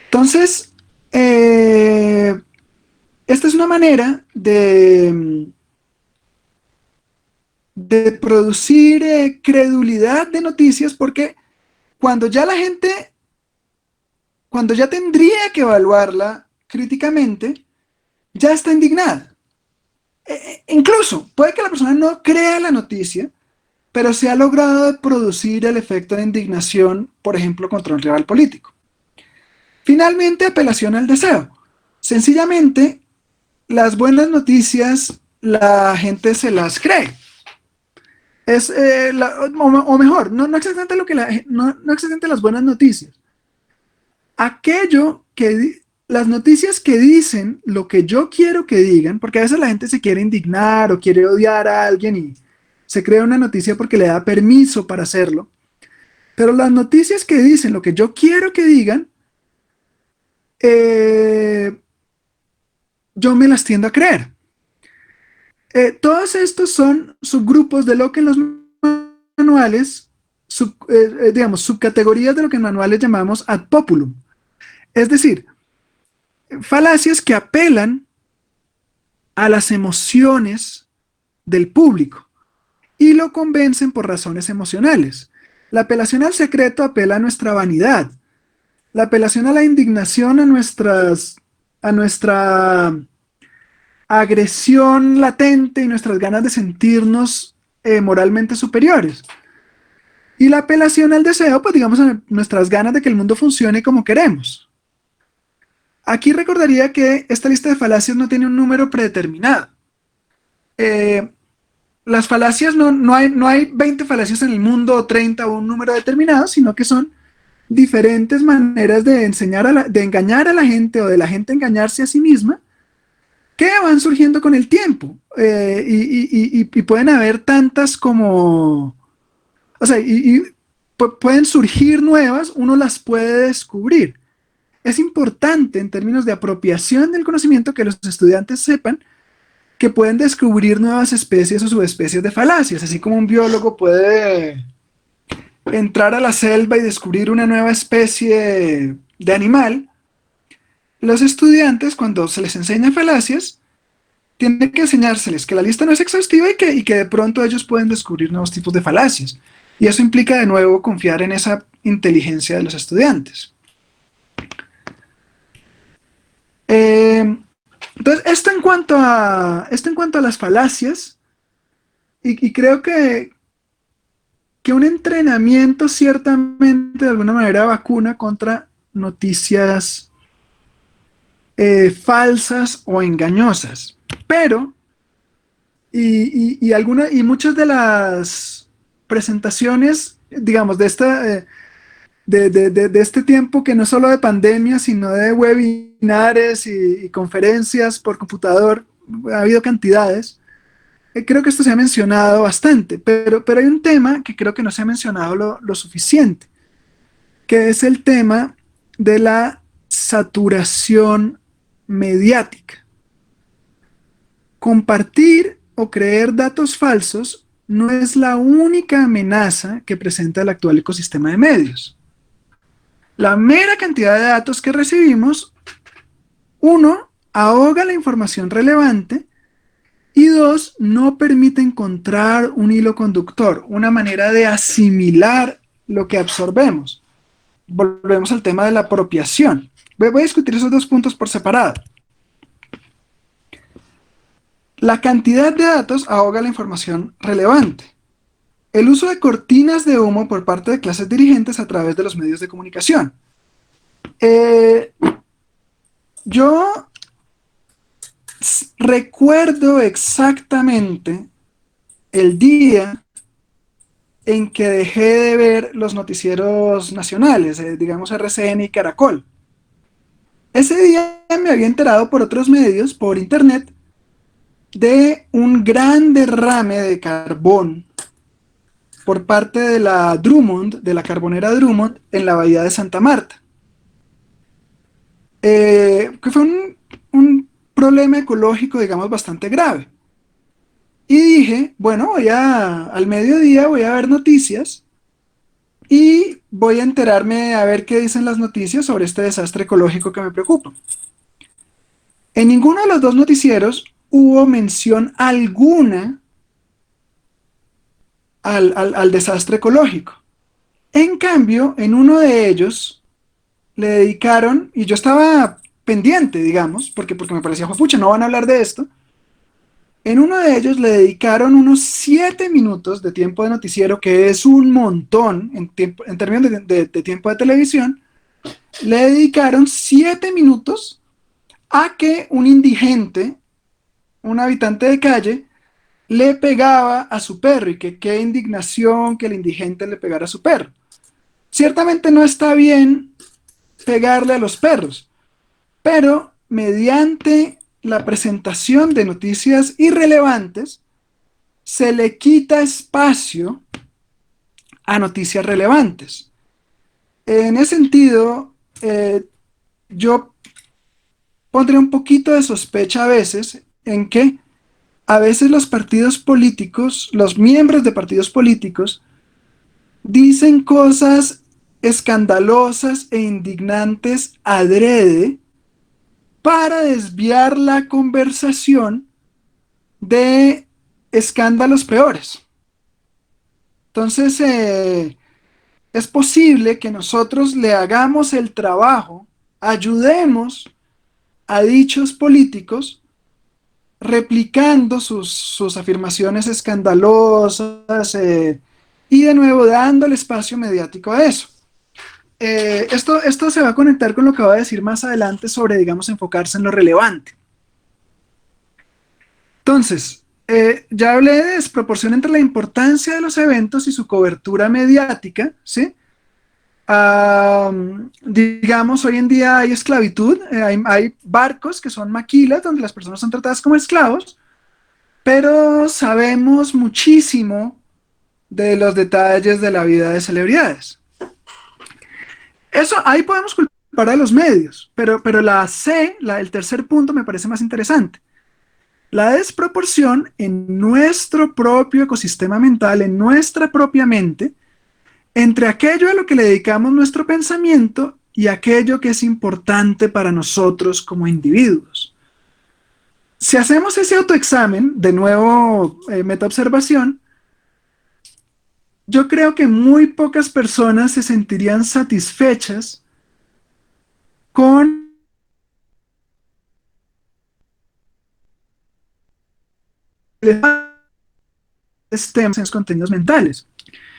Entonces, esta es una manera de producir credulidad de noticias, porque cuando ya la gente, cuando ya tendría que evaluarla críticamente, ya está indignada. Incluso puede que la persona no crea la noticia, pero se ha logrado producir el efecto de indignación, por ejemplo, contra un rival político. Finalmente, apelación al deseo. Sencillamente, las buenas noticias la gente se las cree. Es, o mejor, no exactamente lo que no exactamente las buenas noticias. Aquello que las noticias que dicen lo que yo quiero que digan, porque a veces la gente se quiere indignar o quiere odiar a alguien y se crea una noticia porque le da permiso para hacerlo. Pero las noticias que dicen lo que yo quiero que digan, eh, yo me las tiendo a creer. Todos estos son subgrupos de lo que en los manuales, digamos, subcategorías de lo que en manuales llamamos ad populum. Es decir, falacias que apelan a las emociones del público y lo convencen por razones emocionales. La apelación al secreto apela a nuestra vanidad. La apelación a la indignación, a nuestra agresión latente y nuestras ganas de sentirnos moralmente superiores. Y la apelación al deseo, pues digamos, a nuestras ganas de que el mundo funcione como queremos. Aquí recordaría que esta lista de falacias no tiene un número predeterminado. Las falacias, no hay 20 falacias en el mundo o 30 o un número determinado, sino que son diferentes maneras de de engañar a la gente o de la gente engañarse a sí misma que van surgiendo con el tiempo. Y pueden haber tantas como, o sea, pueden surgir nuevas, uno las puede descubrir. Es importante en términos de apropiación del conocimiento que los estudiantes sepan que pueden descubrir nuevas especies o subespecies de falacias, así como un biólogo puede entrar a la selva y descubrir una nueva especie de animal. Los estudiantes, cuando se les enseña falacias, tienen que enseñárseles que la lista no es exhaustiva y que de pronto ellos pueden descubrir nuevos tipos de falacias. Y eso implica de nuevo confiar en esa inteligencia de los estudiantes. Entonces, esto en cuanto a las falacias, y creo que un entrenamiento ciertamente de alguna manera vacuna contra noticias falsas o engañosas. Pero, y muchas de las presentaciones, digamos, de este tiempo que no es solo de pandemia, sino de webinares y conferencias por computador, ha habido cantidades. Creo que esto se ha mencionado bastante, pero hay un tema que creo que no se ha mencionado lo suficiente, que es el tema de la saturación mediática. Compartir o creer datos falsos no es la única amenaza que presenta el actual ecosistema de medios. La mera cantidad de datos que recibimos, uno, ahoga la información relevante y dos, no permite encontrar un hilo conductor, una manera de asimilar lo que absorbemos. Volvemos al tema de la apropiación. Voy a discutir esos dos puntos por separado. La cantidad de datos ahoga la información relevante. El uso de cortinas de humo por parte de clases dirigentes a través de los medios de comunicación. Yo recuerdo exactamente el día en que dejé de ver los noticieros nacionales, digamos RCN y Caracol. Ese día me había enterado por otros medios, por internet, de un gran derrame de carbón por parte de la Drummond, de la carbonera Drummond, en la bahía de Santa Marta. Que fue un problema ecológico, digamos, bastante grave. Y dije, bueno, al mediodía voy a ver noticias y voy a enterarme a ver qué dicen las noticias sobre este desastre ecológico que me preocupa. En ninguno de los dos noticieros hubo mención alguna al desastre ecológico. En cambio, en uno de ellos le dedicaron, y yo estaba pendiente, digamos, porque me parecía, pucha, no van a hablar de esto. En uno de ellos le dedicaron unos 7 minutos de tiempo de noticiero, que es un montón en términos de tiempo de televisión. Le dedicaron 7 minutos a que un indigente, un habitante de calle, le pegaba a su perro, y que qué indignación que el indigente le pegara a su perro. Ciertamente no está bien pegarle a los perros, pero mediante la presentación de noticias irrelevantes se le quita espacio a noticias relevantes. En ese sentido, yo pondré un poquito de sospecha a veces en que a veces los partidos políticos, los miembros de partidos políticos, dicen cosas escandalosas e indignantes adrede para desviar la conversación de escándalos peores. Entonces, es posible que nosotros le hagamos el trabajo, ayudemos a dichos políticos replicando sus afirmaciones escandalosas y de nuevo dando el espacio mediático a eso. Esto se va a conectar con lo que voy a decir más adelante sobre, digamos, enfocarse en lo relevante. Entonces, ya hablé de desproporción entre la importancia de los eventos y su cobertura mediática, ¿sí? Digamos, hoy en día hay esclavitud, hay barcos que son maquilas donde las personas son tratadas como esclavos, pero sabemos muchísimo de los detalles de la vida de celebridades. Eso, ahí podemos culpar a los medios, pero el tercer punto me parece más interesante. La desproporción en nuestro propio ecosistema mental, en nuestra propia mente, entre aquello a lo que le dedicamos nuestro pensamiento y aquello que es importante para nosotros como individuos. Si hacemos ese autoexamen, de nuevo, metaobservación, yo creo que muy pocas personas se sentirían satisfechas con temas contenidos mentales.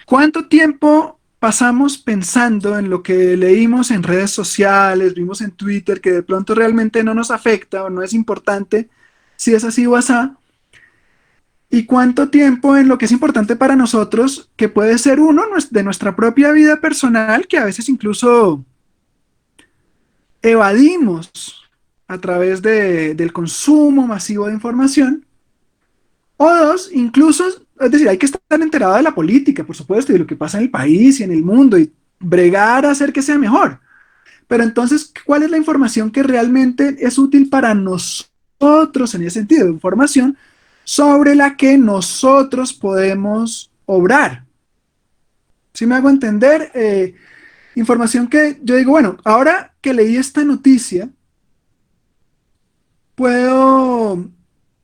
¿Cuánto tiempo pasamos pensando en lo que leímos en redes sociales, vimos en Twitter, que de pronto realmente no nos afecta o no es importante si es así o asá? ¿Y cuánto tiempo en lo que es importante para nosotros, que puede ser uno de nuestra propia vida personal, que a veces incluso evadimos a través del consumo masivo de información? O dos, incluso, es decir, hay que estar enterado de la política, por supuesto, y de lo que pasa en el país y en el mundo, y bregar a hacer que sea mejor. Pero entonces, ¿cuál es la información que realmente es útil para nosotros en ese sentido? Información sobre la que nosotros podemos obrar. ¿Sí me hago entender? Información que yo digo, bueno, ahora que leí esta noticia, puedo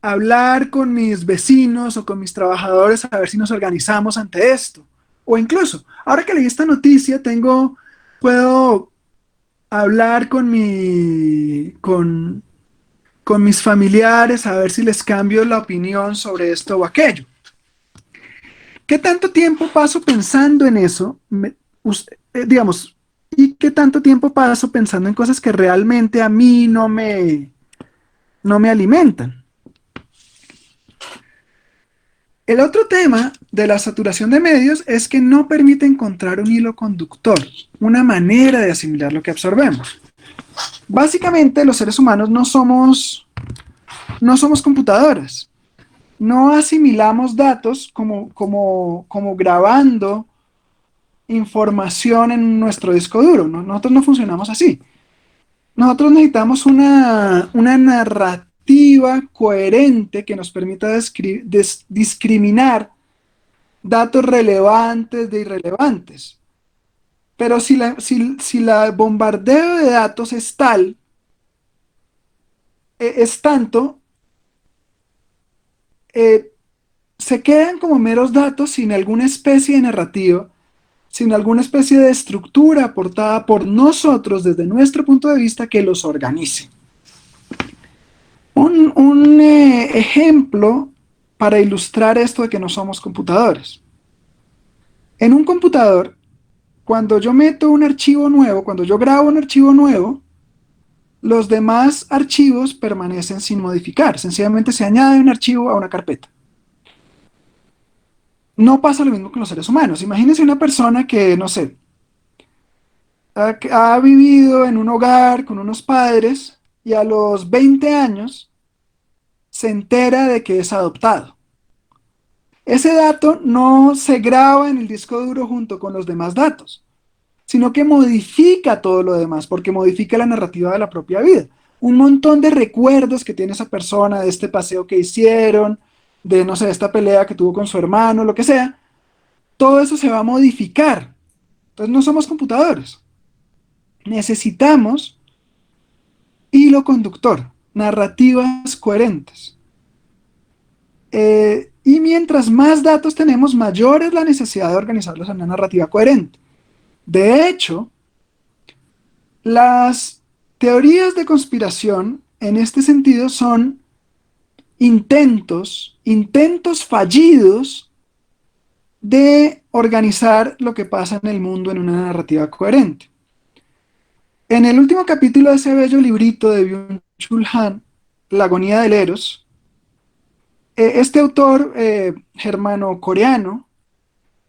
hablar con mis vecinos o con mis trabajadores a ver si nos organizamos ante esto. O incluso, ahora que leí esta noticia, puedo hablar con mis familiares a ver si les cambio la opinión sobre esto o aquello. ¿Qué tanto tiempo paso pensando en eso? Digamos, ¿y qué tanto tiempo paso pensando en cosas que realmente a mí no me alimentan? El otro tema de la saturación de medios es que no permite encontrar un hilo conductor, una manera de asimilar lo que absorbemos. Básicamente, los seres humanos no somos computadoras. No asimilamos datos como grabando información en nuestro disco duro. ¿No? Nosotros no funcionamos así. Nosotros necesitamos una narrativa coherente que nos permita discriminar datos relevantes de irrelevantes. Pero si la bombardeo de datos es tal, es tanto, eh, se quedan como meros datos sin alguna especie de narrativa, sin alguna especie de estructura aportada por nosotros desde nuestro punto de vista que los organice. Un ejemplo para ilustrar esto de que no somos computadores. En un computador, cuando yo meto un archivo nuevo, cuando yo grabo un archivo nuevo, los demás archivos permanecen sin modificar. Sencillamente se añade un archivo a una carpeta. No pasa lo mismo con los seres humanos. Imagínense una persona que, no sé, ha vivido en un hogar con unos padres y a los 20 años se entera de que es adoptado. Ese dato no se graba en el disco duro junto con los demás datos. sino que modifica todo lo demás, porque modifica la narrativa de la propia vida. Un montón de recuerdos que tiene esa persona de este paseo que hicieron, de, no sé, esta pelea que tuvo con su hermano, lo que sea, todo eso se va a modificar. Entonces no somos computadores. Necesitamos hilo conductor, narrativas coherentes. Y mientras más datos tenemos, mayor es la necesidad de organizarlos en una narrativa coherente. De hecho, las teorías de conspiración en este sentido son intentos fallidos de organizar lo que pasa en el mundo en una narrativa coherente. En el último capítulo de ese bello librito de Byung-Chul Han, La agonía del Eros, este autor germano-coreano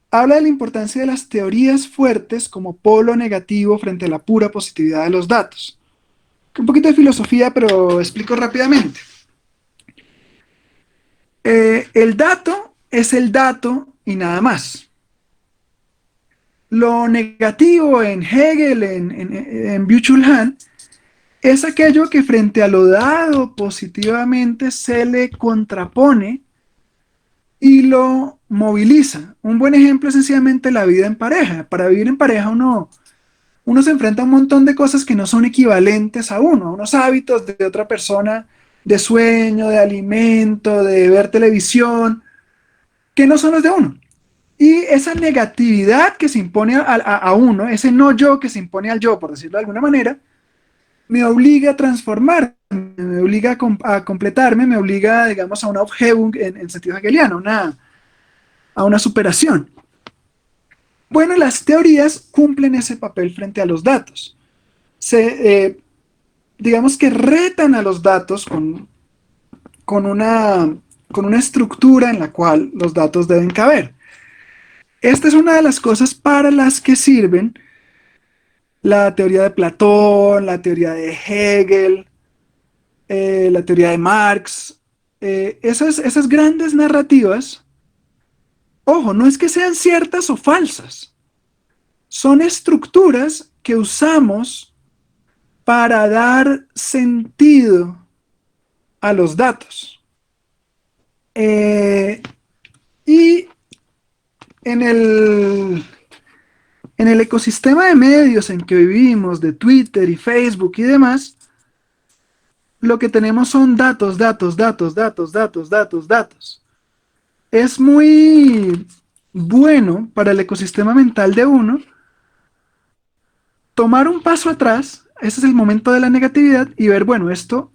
habla de la importancia de las teorías fuertes como polo negativo frente a la pura positividad de los datos. Un poquito de filosofía, pero explico rápidamente. El dato es el dato y nada más. Lo negativo en Hegel, en Byung-Chul Han, es aquello que frente a lo dado positivamente se le contrapone y lo moviliza. Un buen ejemplo es sencillamente la vida en pareja. Para vivir en pareja uno se enfrenta a un montón de cosas que no son equivalentes a uno, unos hábitos de otra persona, de sueño, de alimento, de ver televisión, que no son los de uno. Y esa negatividad que se impone a uno, ese no yo que se impone al yo, por decirlo de alguna manera, me obliga a transformarme, me obliga a completarme, me obliga, digamos, a una Aufhebung en sentido hegeliano, a una superación. Bueno, las teorías cumplen ese papel frente a los datos. Digamos que retan a los datos con, una, con una estructura en la cual los datos deben caber. Esta es una de las cosas para las que sirven la teoría de Platón, la teoría de Hegel, la teoría de Marx. Esas grandes narrativas, ojo, no es que sean ciertas o falsas, son estructuras que usamos para dar sentido a los datos. Y en el ecosistema de medios en que vivimos, de Twitter y Facebook y demás, lo que tenemos son datos, datos, datos, datos, datos, datos, datos. Es muy bueno para el ecosistema mental de uno tomar un paso atrás, ese es el momento de la negatividad, y ver, bueno, esto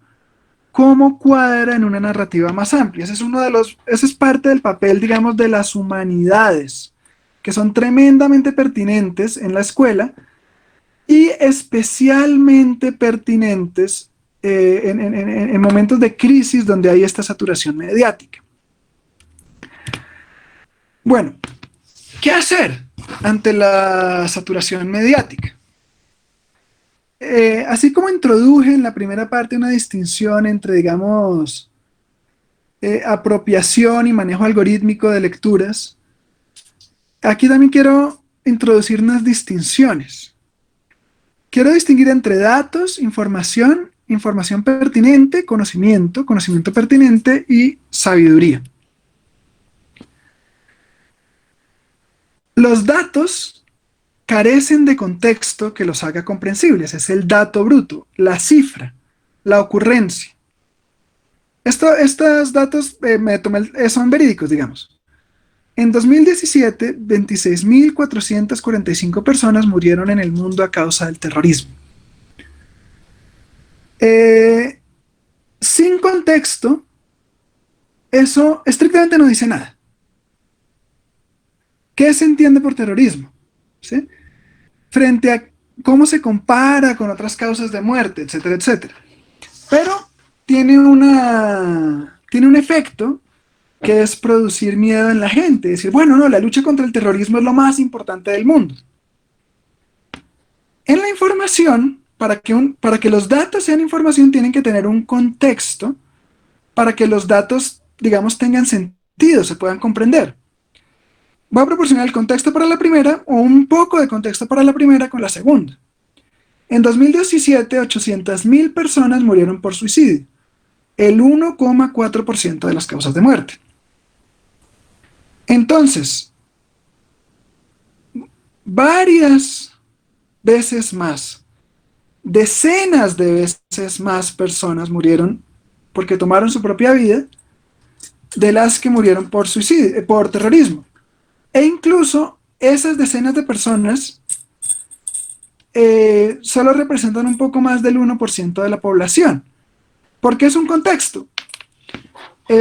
cómo cuadra en una narrativa más amplia. Ese es parte del papel, digamos, de las humanidades, que son tremendamente pertinentes en la escuela y especialmente pertinentes en momentos de crisis donde hay esta saturación mediática. Bueno, ¿qué hacer ante la saturación mediática? Así como introduje en la primera parte una distinción entre, digamos, apropiación y manejo algorítmico de lecturas, aquí también quiero introducir unas distinciones. Quiero distinguir entre datos, información, información pertinente, conocimiento, conocimiento pertinente y sabiduría. Los datos carecen de contexto que los haga comprensibles. Es el dato bruto, la cifra, la ocurrencia. Estos datos son verídicos, digamos. En 2017, 26.445 personas murieron en el mundo a causa del terrorismo. Sin contexto, eso estrictamente no dice nada. ¿Qué se entiende por terrorismo? ¿Sí? Frente a cómo se compara con otras causas de muerte, etcétera, etcétera. Pero tiene un efecto que es producir miedo en la gente, decir, bueno, no, la lucha contra el terrorismo es lo más importante del mundo. En la información, para que los datos sean información, tienen que tener un contexto para que los datos, digamos, tengan sentido, se puedan comprender. Voy a proporcionar el contexto para la primera o un poco de contexto para la primera con la segunda. En 2017, 800.000 personas murieron por suicidio, el 1,4% de las causas de muerte. Entonces, varias veces más, decenas de veces más personas murieron porque tomaron su propia vida de las que murieron por suicidio, por terrorismo. E incluso esas decenas de personas solo representan un poco más del 1% de la población. ¿Por qué es un contexto?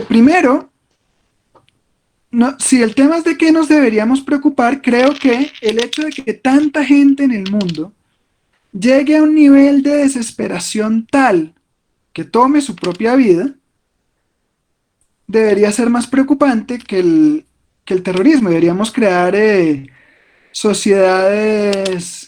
Primero, no, si el tema es de qué nos deberíamos preocupar, creo que el hecho de que tanta gente en el mundo llegue a un nivel de desesperación tal que tome su propia vida, debería ser más preocupante que el terrorismo. Deberíamos crear sociedades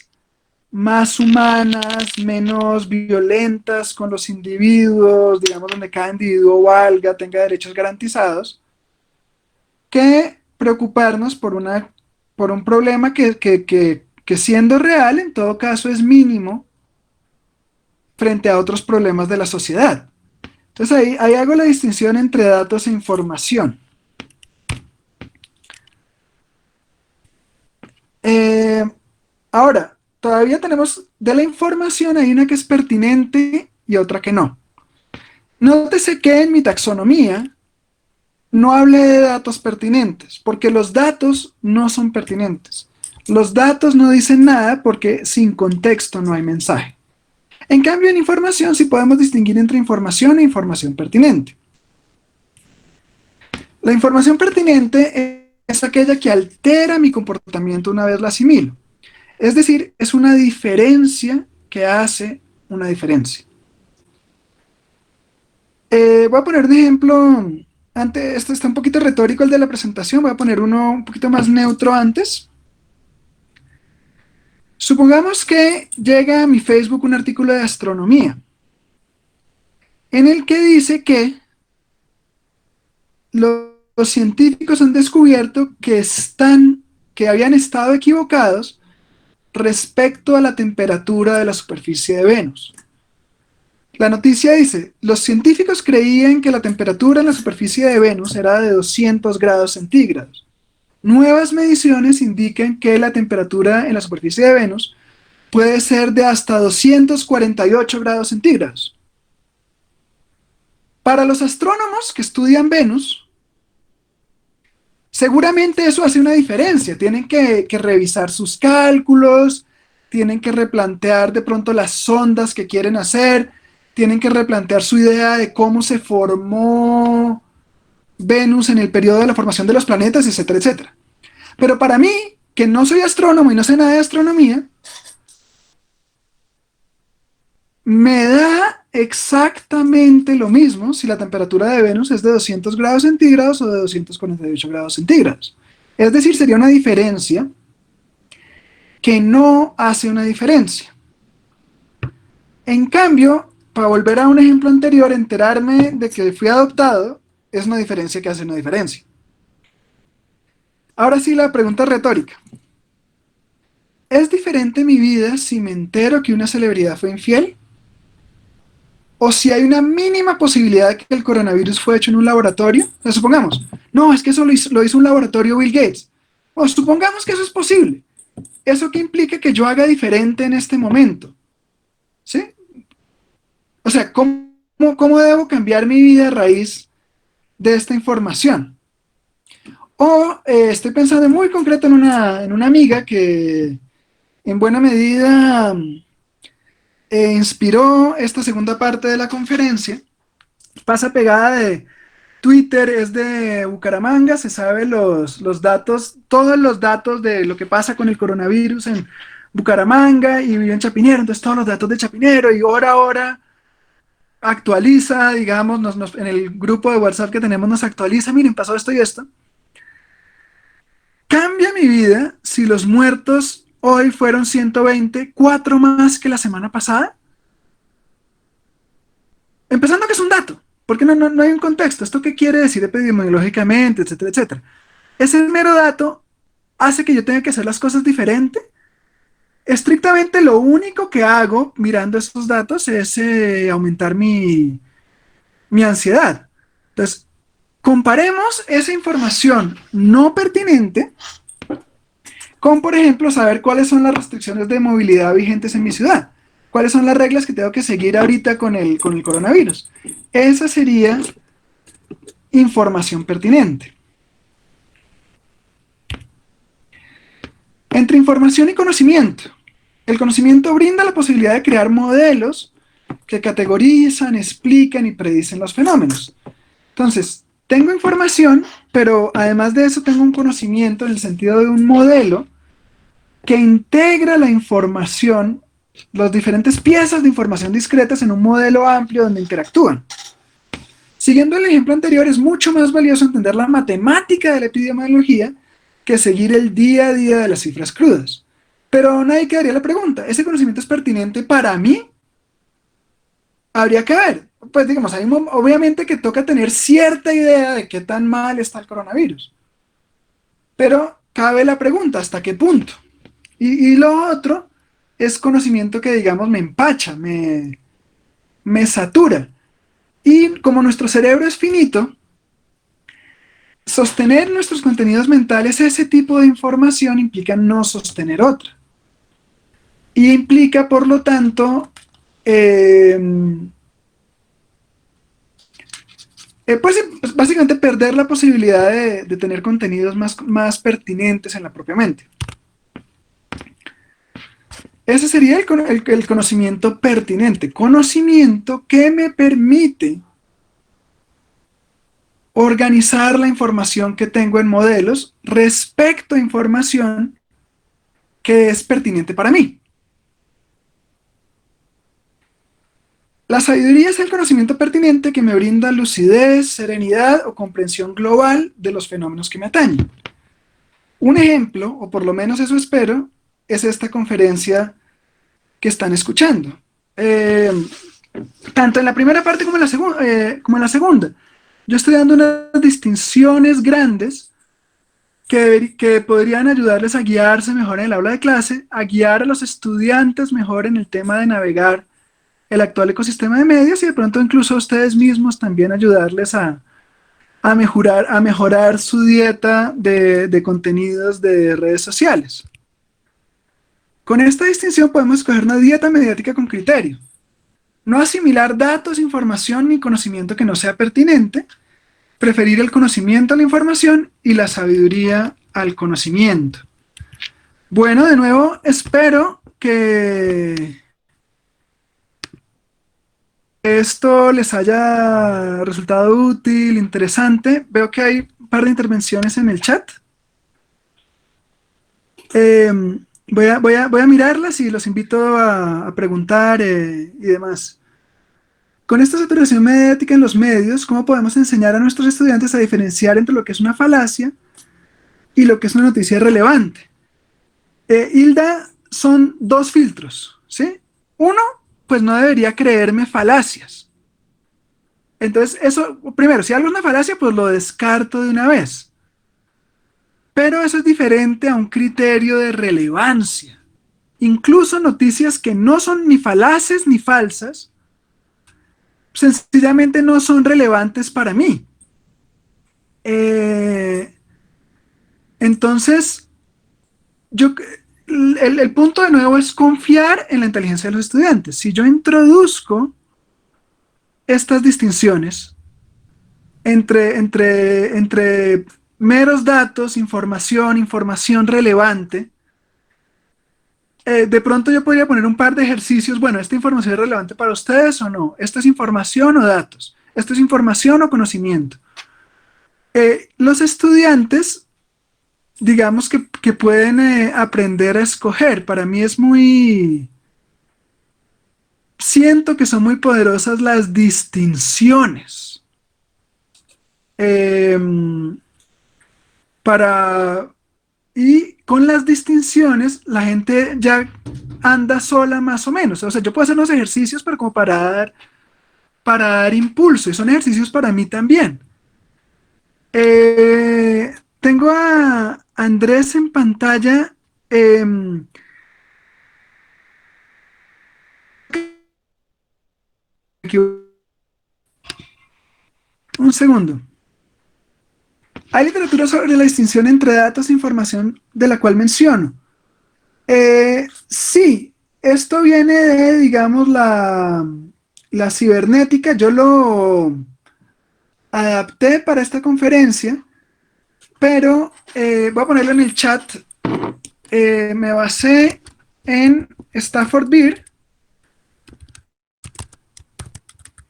más humanas, menos violentas con los individuos, digamos, donde cada individuo valga, tenga derechos garantizados, que preocuparnos por un problema que siendo real, en todo caso, es mínimo frente a otros problemas de la sociedad. Entonces ahí hago la distinción entre datos e información. Eh, Ahora, todavía tenemos de la información, hay una que es pertinente y otra que no. Nótese que en mi taxonomía no hablé de datos pertinentes, porque los datos no son pertinentes. Los datos no dicen nada porque sin contexto no hay mensaje. En cambio, en información sí podemos distinguir entre información e información pertinente. La información pertinente es aquella que altera mi comportamiento una vez la asimilo. Es decir, es una diferencia que hace una diferencia. Voy a poner de ejemplo, antes, esto está un poquito retórico el de la presentación, voy a poner uno un poquito más neutro antes. Supongamos que llega a mi Facebook un artículo de astronomía, en el que dice que los científicos han descubierto que habían estado equivocados respecto a la temperatura de la superficie de Venus. La noticia dice, los científicos creían que la temperatura en la superficie de Venus era de 200 grados centígrados. Nuevas mediciones indican que la temperatura en la superficie de Venus puede ser de hasta 248 grados centígrados. Para los astrónomos que estudian Venus, seguramente eso hace una diferencia. Tienen que revisar sus cálculos, tienen que replantear de pronto las sondas que quieren hacer, tienen que replantear su idea de cómo se formó Venus en el periodo de la formación de los planetas, etcétera, etcétera. Pero para mí, que no soy astrónomo y no sé nada de astronomía, me da exactamente lo mismo si la temperatura de Venus es de 200 grados centígrados o de 248 grados centígrados. Es decir, sería una diferencia que no hace una diferencia. En cambio, para volver a un ejemplo anterior, enterarme de que fui adoptado es una diferencia que hace una diferencia. Ahora sí, la pregunta retórica. ¿Es diferente mi vida si me entero que una celebridad fue infiel? ¿O si hay una mínima posibilidad de que el coronavirus fue hecho en un laboratorio? O sea, supongamos, no, es que eso lo hizo un laboratorio Bill Gates. O supongamos que eso es posible. ¿Eso qué implica que yo haga diferente en este momento? ¿Sí? O sea, ¿cómo debo cambiar mi vida a raíz de esta información? O estoy pensando muy concreto en una amiga que en buena medida inspiró esta segunda parte de la conferencia. Pasa pegada de Twitter, es de Bucaramanga, se sabe los datos, todos los datos de lo que pasa con el coronavirus en Bucaramanga y vive en Chapinero, entonces todos los datos de Chapinero y hora a hora actualiza, digamos, en el grupo de WhatsApp que tenemos nos actualiza, miren, pasó esto y esto. Cambia mi vida si los muertos hoy fueron 120, 4 más que la semana pasada. Empezando que es un dato, porque no hay un contexto. ¿Esto qué quiere decir epidemiológicamente, etcétera, etcétera? Ese mero dato hace que yo tenga que hacer las cosas diferente. Estrictamente lo único que hago mirando estos datos es aumentar mi ansiedad. Entonces, comparemos esa información no pertinente con, por ejemplo, saber cuáles son las restricciones de movilidad vigentes en mi ciudad. ¿Cuáles son las reglas que tengo que seguir ahorita con el coronavirus? Esa sería información pertinente. Entre información y conocimiento. El conocimiento brinda la posibilidad de crear modelos que categorizan, explican y predicen los fenómenos. Entonces, tengo información, pero además de eso tengo un conocimiento en el sentido de un modelo que integra la información, las diferentes piezas de información discretas en un modelo amplio donde interactúan. Siguiendo el ejemplo anterior, es mucho más valioso entender la matemática de la epidemiología que seguir el día a día de las cifras crudas. Pero nadie quedaría la pregunta, ¿ese conocimiento es pertinente para mí? Habría que ver. Pues digamos, obviamente que toca tener cierta idea de qué tan mal está el coronavirus. Pero cabe la pregunta, ¿hasta qué punto? Y lo otro es conocimiento que, digamos, me empacha, me satura. Y como nuestro cerebro es finito, sostener nuestros contenidos mentales, ese tipo de información implica no sostener otra. Y implica, por lo tanto, pues básicamente perder la posibilidad de tener contenidos más pertinentes en la propia mente. Ese sería el conocimiento pertinente, conocimiento que me permite organizar la información que tengo en modelos respecto a información que es pertinente para mí. La sabiduría es el conocimiento pertinente que me brinda lucidez, serenidad o comprensión global de los fenómenos que me atañen. Un ejemplo, o por lo menos eso espero, es esta conferencia que están escuchando. Tanto en la primera parte como en la segunda. Yo estoy dando unas distinciones grandes que podrían ayudarles a guiarse mejor en el aula de clase, a guiar a los estudiantes mejor en el tema de navegar el actual ecosistema de medios y de pronto incluso a ustedes mismos también ayudarles a mejorar su dieta de contenidos de redes sociales. Con esta distinción podemos escoger una dieta mediática con criterio. No asimilar datos, información ni conocimiento que no sea pertinente, preferir el conocimiento a la información y la sabiduría al conocimiento. Bueno, de nuevo, espero que esto les haya resultado útil, interesante. Veo que hay un par de intervenciones en el chat. Voy a mirarlas y los invito a preguntar y demás. Con esta saturación mediática en los medios, ¿cómo podemos enseñar a nuestros estudiantes a diferenciar entre lo que es una falacia y lo que es una noticia relevante? Hilda, son dos filtros, ¿sí? Uno, pues no debería creerme falacias. Entonces, eso, primero, si algo es una falacia, pues lo descarto de una vez. Pero eso es diferente a un criterio de relevancia. Incluso noticias que no son ni falaces ni falsas, sencillamente no son relevantes para mí. Entonces, el punto de nuevo es confiar en la inteligencia de los estudiantes. Si yo introduzco estas distinciones entre meros datos, información relevante, de pronto yo podría poner un par de ejercicios. Bueno, ¿esta información es relevante para ustedes o no? ¿Esto es información o datos? ¿Esto es información o conocimiento? Los estudiantes, digamos que pueden aprender a escoger. Para mí es siento que son muy poderosas las distinciones. Y con las distinciones la gente ya anda sola más o menos. O sea, yo puedo hacer unos ejercicios, pero como para dar impulso, y son ejercicios para mí también. Tengo a Andrés en pantalla. em, aquí, un segundo. Hay literatura sobre la distinción entre datos e información de la cual menciono. Sí, esto viene de, digamos, la cibernética. Yo lo adapté para esta conferencia, pero voy a ponerlo en el chat. Me basé en Stafford Beer,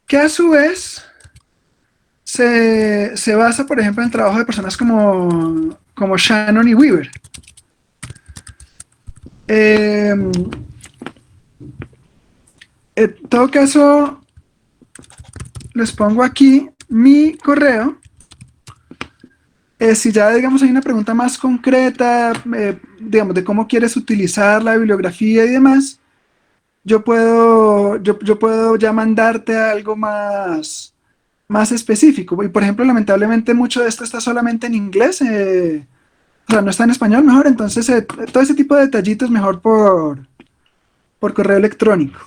que a su vez se basa, por ejemplo, en el trabajo de personas como Shannon y Weaver. En todo caso, les pongo aquí mi correo. Si ya, digamos, hay una pregunta más concreta, digamos, de cómo quieres utilizar la bibliografía y demás, yo puedo ya mandarte algo más específico. Y, por ejemplo, lamentablemente mucho de esto está solamente en inglés, o sea, no está en español mejor, entonces todo ese tipo de detallitos mejor por correo electrónico.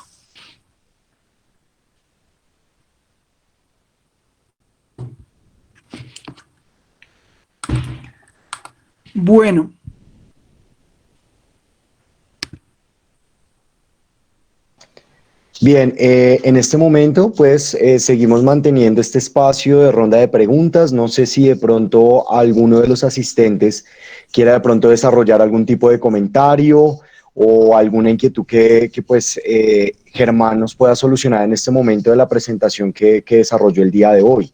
Bueno, Bien, en este momento pues seguimos manteniendo este espacio de ronda de preguntas. No sé si de pronto alguno de los asistentes quiera de pronto desarrollar algún tipo de comentario o alguna inquietud que pues Germán nos pueda solucionar en este momento de la presentación que desarrolló el día de hoy.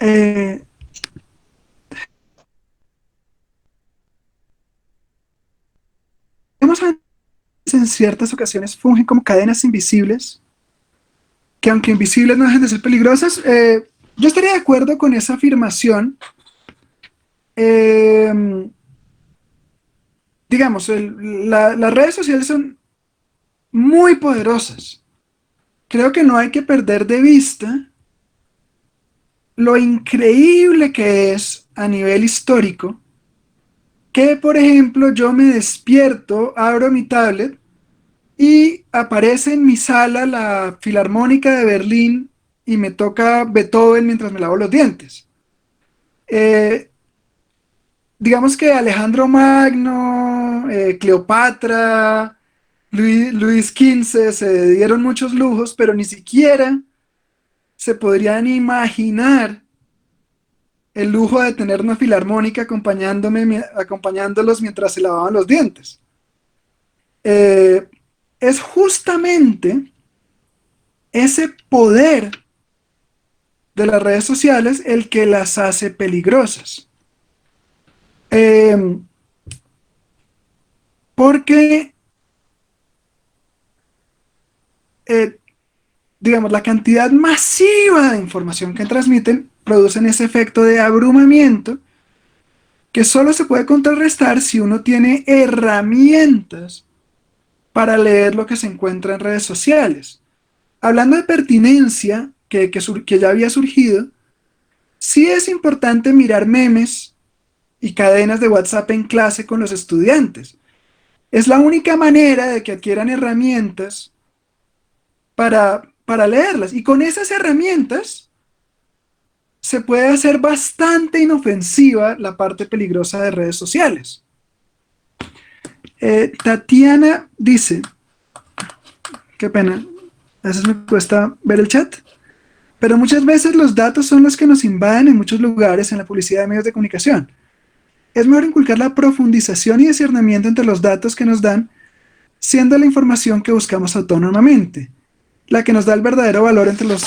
eh, hemos en ciertas ocasiones fungen como cadenas invisibles, que aunque invisibles no dejan de ser peligrosas. Yo estaría de acuerdo con esa afirmación. Eh, digamos, las redes sociales son muy poderosas. Creo que no hay que perder de vista lo increíble que es a nivel histórico que, por ejemplo, yo me despierto, abro mi tablet y aparece en mi sala la Filarmónica de Berlín y me toca Beethoven mientras me lavo los dientes. Eh, digamos que Alejandro Magno, Cleopatra, Luis XV se dieron muchos lujos, pero ni siquiera se podrían imaginar el lujo de tener una filarmónica acompañándolos mientras se lavaban los dientes. Eh, es justamente ese poder de las redes sociales el que las hace peligrosas. Eh, porque, eh, digamos, la cantidad masiva de información que transmiten producen ese efecto de abrumamiento que solo se puede contrarrestar si uno tiene herramientas para leer lo que se encuentra en redes sociales. Hablando de pertinencia, que ya había surgido, sí es importante mirar memes y cadenas de WhatsApp en clase con los estudiantes. Es la única manera de que adquieran herramientas para leerlas. Y con esas herramientas se puede hacer bastante inofensiva la parte peligrosa de redes sociales. Tatiana dice, qué pena, a veces me cuesta ver el chat, pero muchas veces los datos son los que nos invaden en muchos lugares en la publicidad de medios de comunicación. Es mejor inculcar la profundización y discernimiento entre los datos que nos dan, siendo la información que buscamos autónomamente, la que nos da el verdadero valor entre los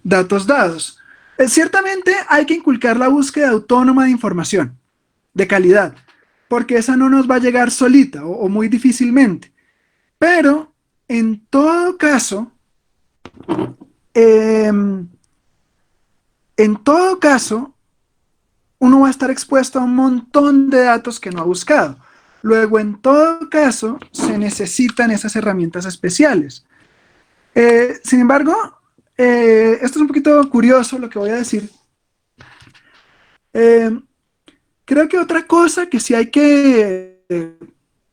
datos dados. Ciertamente hay que inculcar la búsqueda autónoma de información, de calidad, porque esa no nos va a llegar solita o muy difícilmente. Pero, en todo caso, eh, en todo caso, uno va a estar expuesto a un montón de datos que no ha buscado. Luego, en todo caso, se necesitan esas herramientas especiales. Sin embargo, esto es un poquito curioso lo que voy a decir. Eh, Creo que otra cosa que sí hay que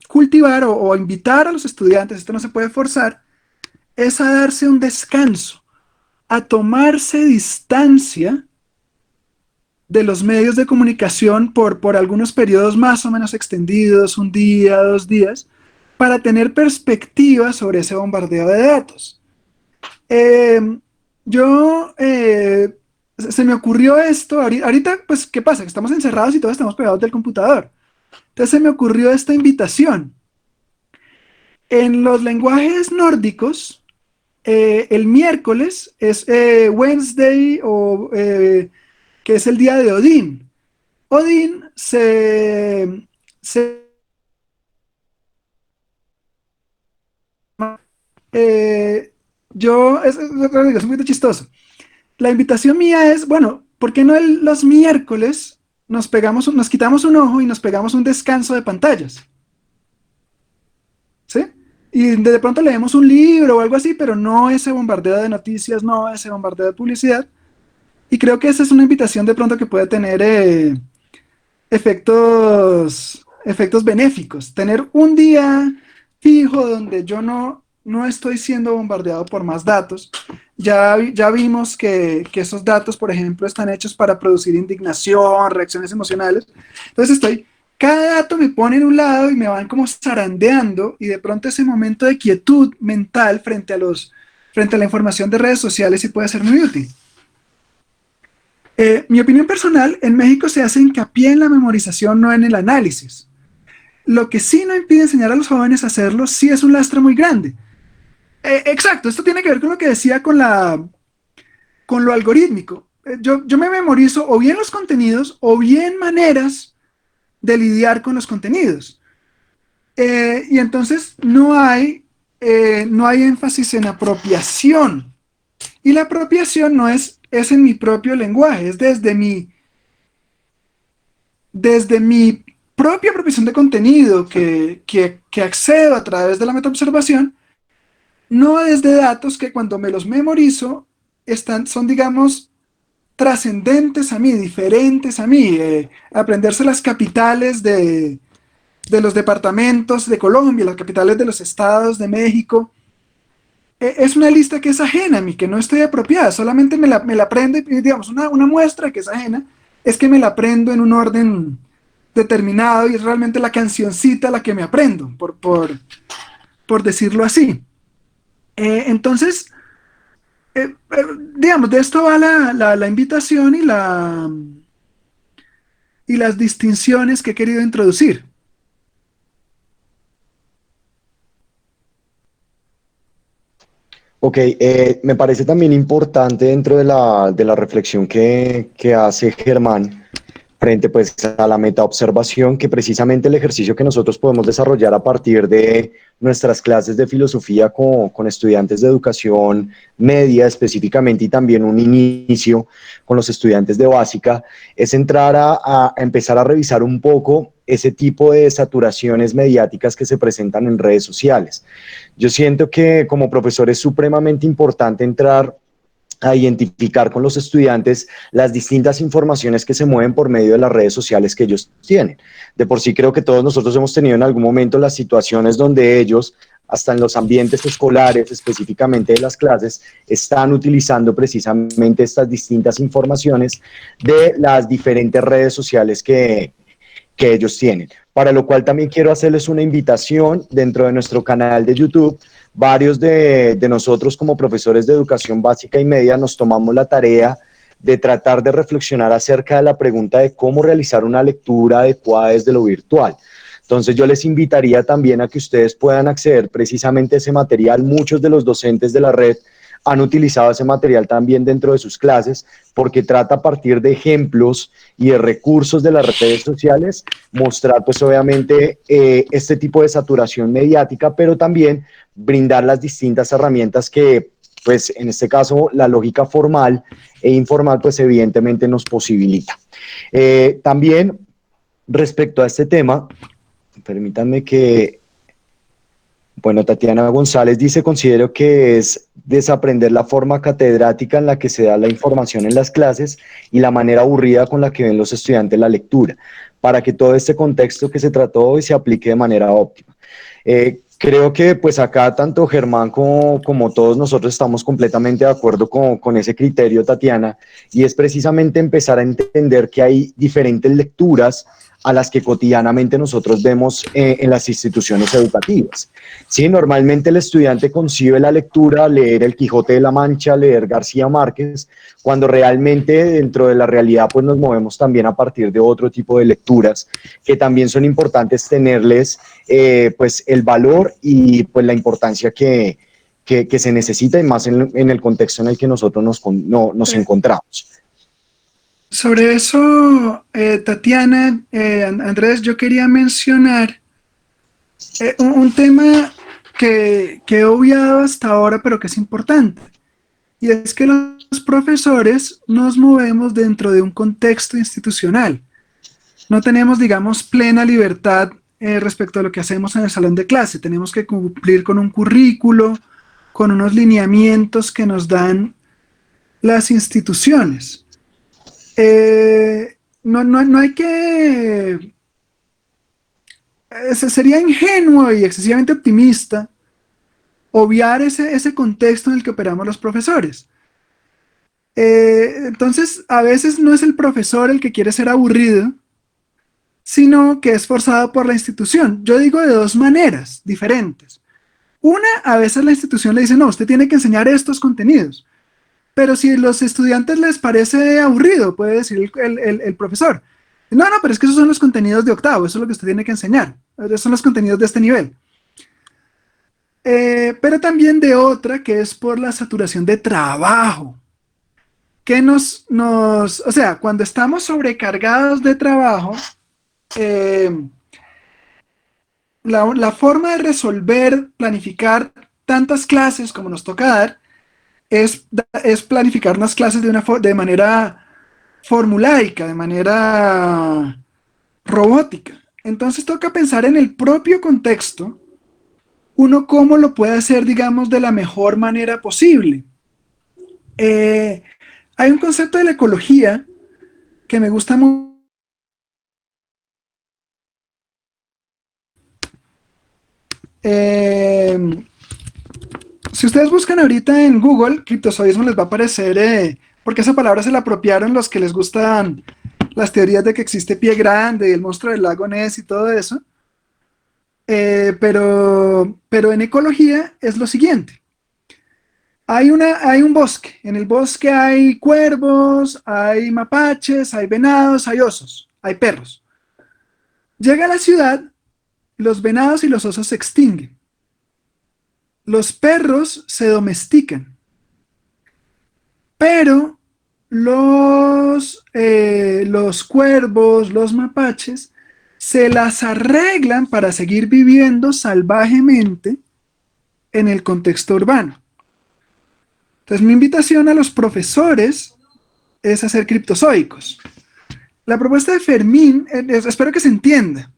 cultivar o invitar a los estudiantes, esto no se puede forzar, es a darse un descanso, a tomarse distancia de los medios de comunicación por algunos periodos más o menos extendidos, un día, 2 días, para tener perspectiva sobre ese bombardeo de datos. Eh, se me ocurrió esto, ahorita, pues, ¿qué pasa? Que estamos encerrados y todos estamos pegados del computador. Entonces se me ocurrió esta invitación. En los lenguajes nórdicos, el miércoles es Wednesday que es el día de Odín. Odín se es un poquito chistoso. La invitación mía es, bueno, ¿por qué no los miércoles nos quitamos un ojo y nos pegamos un descanso de pantallas? ¿Sí? Y de pronto leemos un libro o algo así, pero no ese bombardeo de noticias, no ese bombardeo de publicidad. Y creo que esa es una invitación de pronto que puede tener efectos benéficos. Tener un día fijo donde yo no estoy siendo bombardeado por más datos. Ya vimos que esos datos, por ejemplo, están hechos para producir indignación, reacciones emocionales. Entonces cada dato me pone en un lado y me van como zarandeando y de pronto ese momento de quietud mental frente a la información de redes sociales sí puede ser muy útil. Mi opinión personal, en México se hace hincapié en la memorización, no en el análisis. Lo que sí no impide enseñar a los jóvenes a hacerlo, sí es un lastre muy grande. Exacto, esto tiene que ver con lo que decía con lo algorítmico. Yo me memorizo o bien los contenidos o bien maneras de lidiar con los contenidos. Y entonces no hay énfasis en apropiación. Y la apropiación no es en mi propio lenguaje, es desde mi propia apropiación de contenido que accedo a través de la metaobservación, no desde datos que cuando me los memorizo son, digamos, trascendentes a mí, diferentes a mí. Aprenderse las capitales de los departamentos de Colombia, las capitales de los estados de México, es una lista que es ajena a mí, que no estoy apropiada, solamente me la aprendo, y digamos, una muestra que es ajena, es que me la aprendo en un orden determinado y es realmente la cancioncita la que me aprendo, por decirlo así. Entonces, digamos, de esto va la invitación y las distinciones que he querido introducir. Ok, me parece también importante dentro de la reflexión que hace Germán frente pues a la metaobservación, que precisamente el ejercicio que nosotros podemos desarrollar a partir de nuestras clases de filosofía con estudiantes de educación media específicamente y también un inicio con los estudiantes de básica, es entrar a empezar a revisar un poco ese tipo de saturaciones mediáticas que se presentan en redes sociales. Yo siento que como profesor es supremamente importante entrar a identificar con los estudiantes las distintas informaciones que se mueven por medio de las redes sociales que ellos tienen. De por sí creo que todos nosotros hemos tenido en algún momento las situaciones donde ellos, hasta en los ambientes escolares, específicamente de las clases, están utilizando precisamente estas distintas informaciones de las diferentes redes sociales que ellos tienen. Para lo cual también quiero hacerles una invitación dentro de nuestro canal de YouTube. Varios de nosotros como profesores de educación básica y media nos tomamos la tarea de tratar de reflexionar acerca de la pregunta de cómo realizar una lectura adecuada desde lo virtual. Entonces yo les invitaría también a que ustedes puedan acceder precisamente a ese material. Muchos de los docentes de la red han utilizado ese material también dentro de sus clases porque trata a partir de ejemplos y de recursos de las redes sociales mostrar pues obviamente este tipo de saturación mediática, pero también brindar las distintas herramientas que pues en este caso la lógica formal e informal pues evidentemente nos posibilita. También respecto a este tema, Permítanme que, bueno, Tatiana González dice, considero que es desaprender la forma catedrática en la que se da la información en las clases y la manera aburrida con la que ven los estudiantes la lectura, para que todo este contexto que se trató hoy se aplique de manera óptima. Creo que pues acá tanto Germán como todos nosotros estamos completamente de acuerdo con ese criterio, Tatiana, y es precisamente empezar a entender que hay diferentes lecturas a las que cotidianamente nosotros vemos en las instituciones educativas. Sí, normalmente el estudiante concibe la lectura, leer El Quijote de la Mancha, leer García Márquez, cuando realmente dentro de la realidad pues nos movemos también a partir de otro tipo de lecturas que también son importantes tenerles pues el valor y pues la importancia que se necesita y más en el contexto en el que nosotros nos Eh, encontramos. Sobre eso, Tatiana, Andrés, yo quería mencionar un tema que he obviado hasta ahora, pero que es importante. Y es que los profesores nos movemos dentro de un contexto institucional. No tenemos, digamos, plena libertad respecto a lo que hacemos en el salón de clase. Tenemos que cumplir con un currículo, con unos lineamientos que nos dan las instituciones. No hay que... sería ingenuo y excesivamente optimista obviar ese contexto en el que operamos los profesores. Entonces, a veces no es el profesor el que quiere ser aburrido, sino que es forzado por la institución. Yo digo de dos maneras diferentes. Una, a veces la institución le dice, no, usted tiene que enseñar estos contenidos. Pero si a los estudiantes les parece aburrido, puede decir el profesor, no, pero es que esos son los contenidos de octavo, eso es lo que usted tiene que enseñar, esos son los contenidos de este nivel. Pero también de otra, que es por la saturación de trabajo, que o sea, cuando estamos sobrecargados de trabajo, eh, la forma de resolver, planificar tantas clases como nos toca dar, es planificar unas clases de manera formulaica, de manera robótica. Entonces toca pensar en el propio contexto, uno cómo lo puede hacer, digamos, de la mejor manera posible. Eh, Hay un concepto de la ecología que me gusta mucho. Eh, si ustedes buscan ahorita en Google, criptozoísmo les va a aparecer, porque esa palabra se la apropiaron los que les gustan las teorías de que existe pie grande, el monstruo del lago Ness y todo eso. Pero en ecología es lo siguiente. Hay un bosque. En el bosque hay cuervos, hay mapaches, hay venados, hay osos, hay perros. Llega a la ciudad, los venados y los osos se extinguen. Los perros se domestican, pero los cuervos, los mapaches, se las arreglan para seguir viviendo salvajemente en el contexto urbano. Entonces, mi invitación a los profesores es a ser criptozoicos. La propuesta de Fermín, espero que se entienda.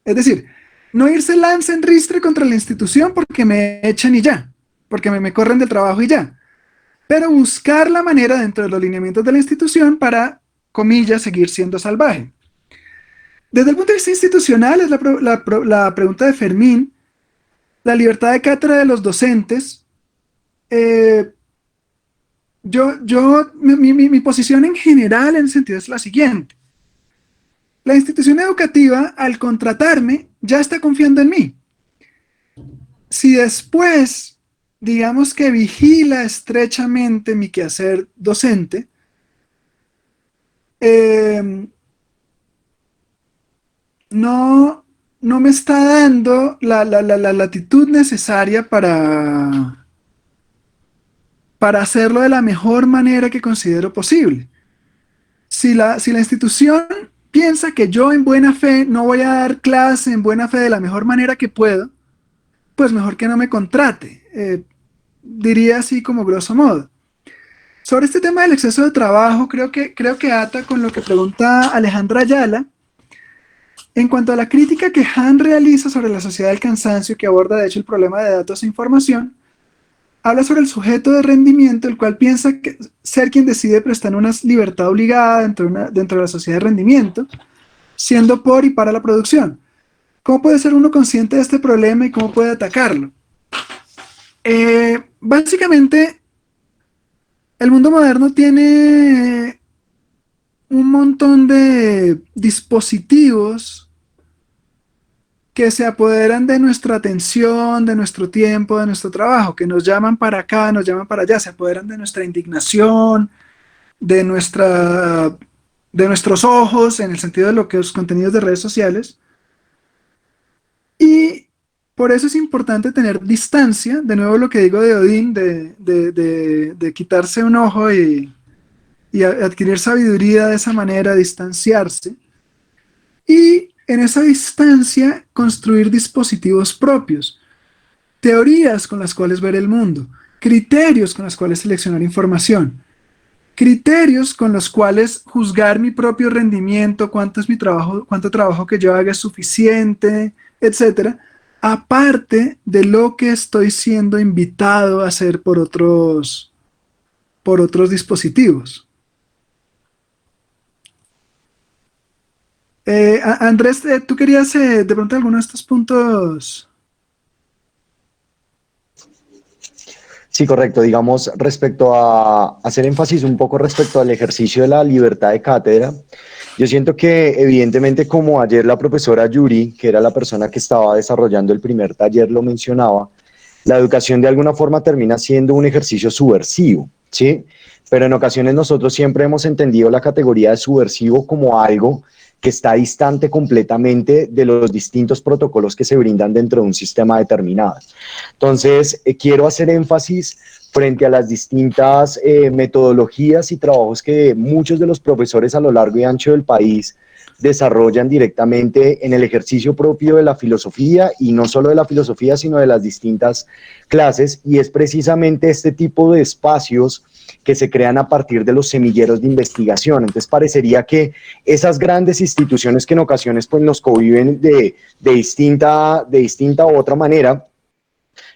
Es decir, no irse lance en ristre contra la institución porque me echan y ya, porque me corren del trabajo y ya, pero buscar la manera dentro de los lineamientos de la institución para, comillas, seguir siendo salvaje. Desde el punto de vista institucional, es la pregunta de Fermín, la libertad de cátedra de los docentes. eh, mi posición en general en ese sentido es la siguiente. La institución educativa, al contratarme, ya está confiando en mí. Si después, digamos que vigila estrechamente mi quehacer docente, eh, no me está dando la latitud necesaria para hacerlo de la mejor manera que considero posible. Si la institución piensa que yo en buena fe no voy a dar clase en buena fe de la mejor manera que puedo, pues mejor que no me contrate. Diría así como grosso modo. Sobre este tema del exceso de trabajo, creo que ata con lo que pregunta Alejandra Ayala. En cuanto a la crítica que Han realiza sobre la sociedad del cansancio, que aborda de hecho el problema de datos e información, habla sobre el sujeto de rendimiento, el cual piensa que ser quien decide, pero está en una libertad obligada dentro de la sociedad de rendimiento, siendo por y para la producción. ¿Cómo puede ser uno consciente de este problema y cómo puede atacarlo? Básicamente, el mundo moderno tiene un montón de dispositivos que se apoderan de nuestra atención, de nuestro tiempo, de nuestro trabajo, que nos llaman para acá, nos llaman para allá, se apoderan de nuestra indignación, de, nuestra, de nuestros ojos, en el sentido de lo que los contenidos de redes sociales. Y por eso es importante tener distancia, de nuevo lo que digo de Odín, de quitarse un ojo y adquirir sabiduría de esa manera, distanciarse. Y en esa distancia construir dispositivos propios, teorías con las cuales ver el mundo, criterios con los cuales seleccionar información, criterios con los cuales juzgar mi propio rendimiento, cuánto es mi trabajo, cuánto trabajo que yo haga es suficiente, etcétera, aparte de lo que estoy siendo invitado a hacer por otros dispositivos. Andrés, ¿tú querías de pronto alguno de estos puntos? Sí, correcto. Digamos, respecto a hacer énfasis un poco respecto al ejercicio de la libertad de cátedra, yo siento que evidentemente como ayer la profesora Yuri, que era la persona que estaba desarrollando el primer taller, lo mencionaba, la educación de alguna forma termina siendo un ejercicio subversivo, ¿sí? Pero en ocasiones nosotros siempre hemos entendido la categoría de subversivo como algo que está distante completamente de los distintos protocolos que se brindan dentro de un sistema determinado. Entonces, quiero hacer énfasis frente a las distintas metodologías y trabajos que muchos de los profesores a lo largo y ancho del país desarrollan directamente en el ejercicio propio de la filosofía, y no solo de la filosofía, sino de las distintas clases, y es precisamente este tipo de espacios que se crean a partir de los semilleros de investigación. Entonces parecería que esas grandes instituciones que en ocasiones pues, nos conviven de distinta u otra manera,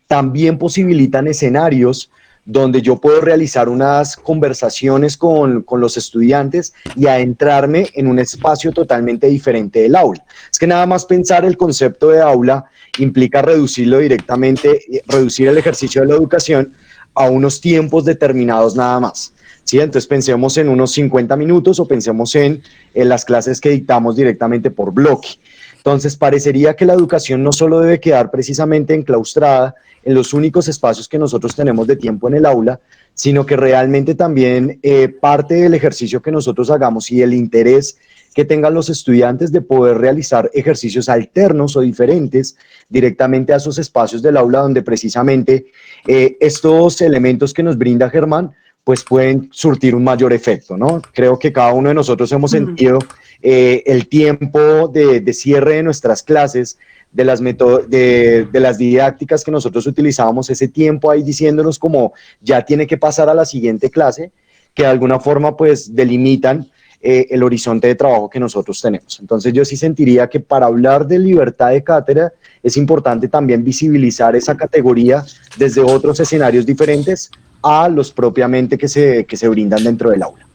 también posibilitan escenarios donde yo puedo realizar unas conversaciones con los estudiantes y adentrarme en un espacio totalmente diferente del aula. Es que nada más pensar el concepto de aula implica reducirlo directamente, reducir el ejercicio de la educación a unos tiempos determinados nada más. ¿Sí? Entonces pensemos en unos 50 minutos o pensemos en las clases que dictamos directamente por bloque. Entonces parecería que la educación no solo debe quedar precisamente enclaustrada en los únicos espacios que nosotros tenemos de tiempo en el aula, sino que realmente también parte del ejercicio que nosotros hagamos y el interés que tengan los estudiantes de poder realizar ejercicios alternos o diferentes directamente a esos espacios del aula donde precisamente estos elementos que nos brinda Germán pues pueden surtir un mayor efecto, ¿no? Creo que cada uno de nosotros hemos sentido el tiempo de cierre de nuestras clases, de las didácticas que nosotros utilizábamos, ese tiempo ahí diciéndonos como ya tiene que pasar a la siguiente clase, que de alguna forma pues delimitan el horizonte de trabajo que nosotros tenemos. Entonces yo sí sentiría que para hablar de libertad de cátedra es importante también visibilizar esa categoría desde otros escenarios diferentes a los propiamente que se brindan dentro del aula.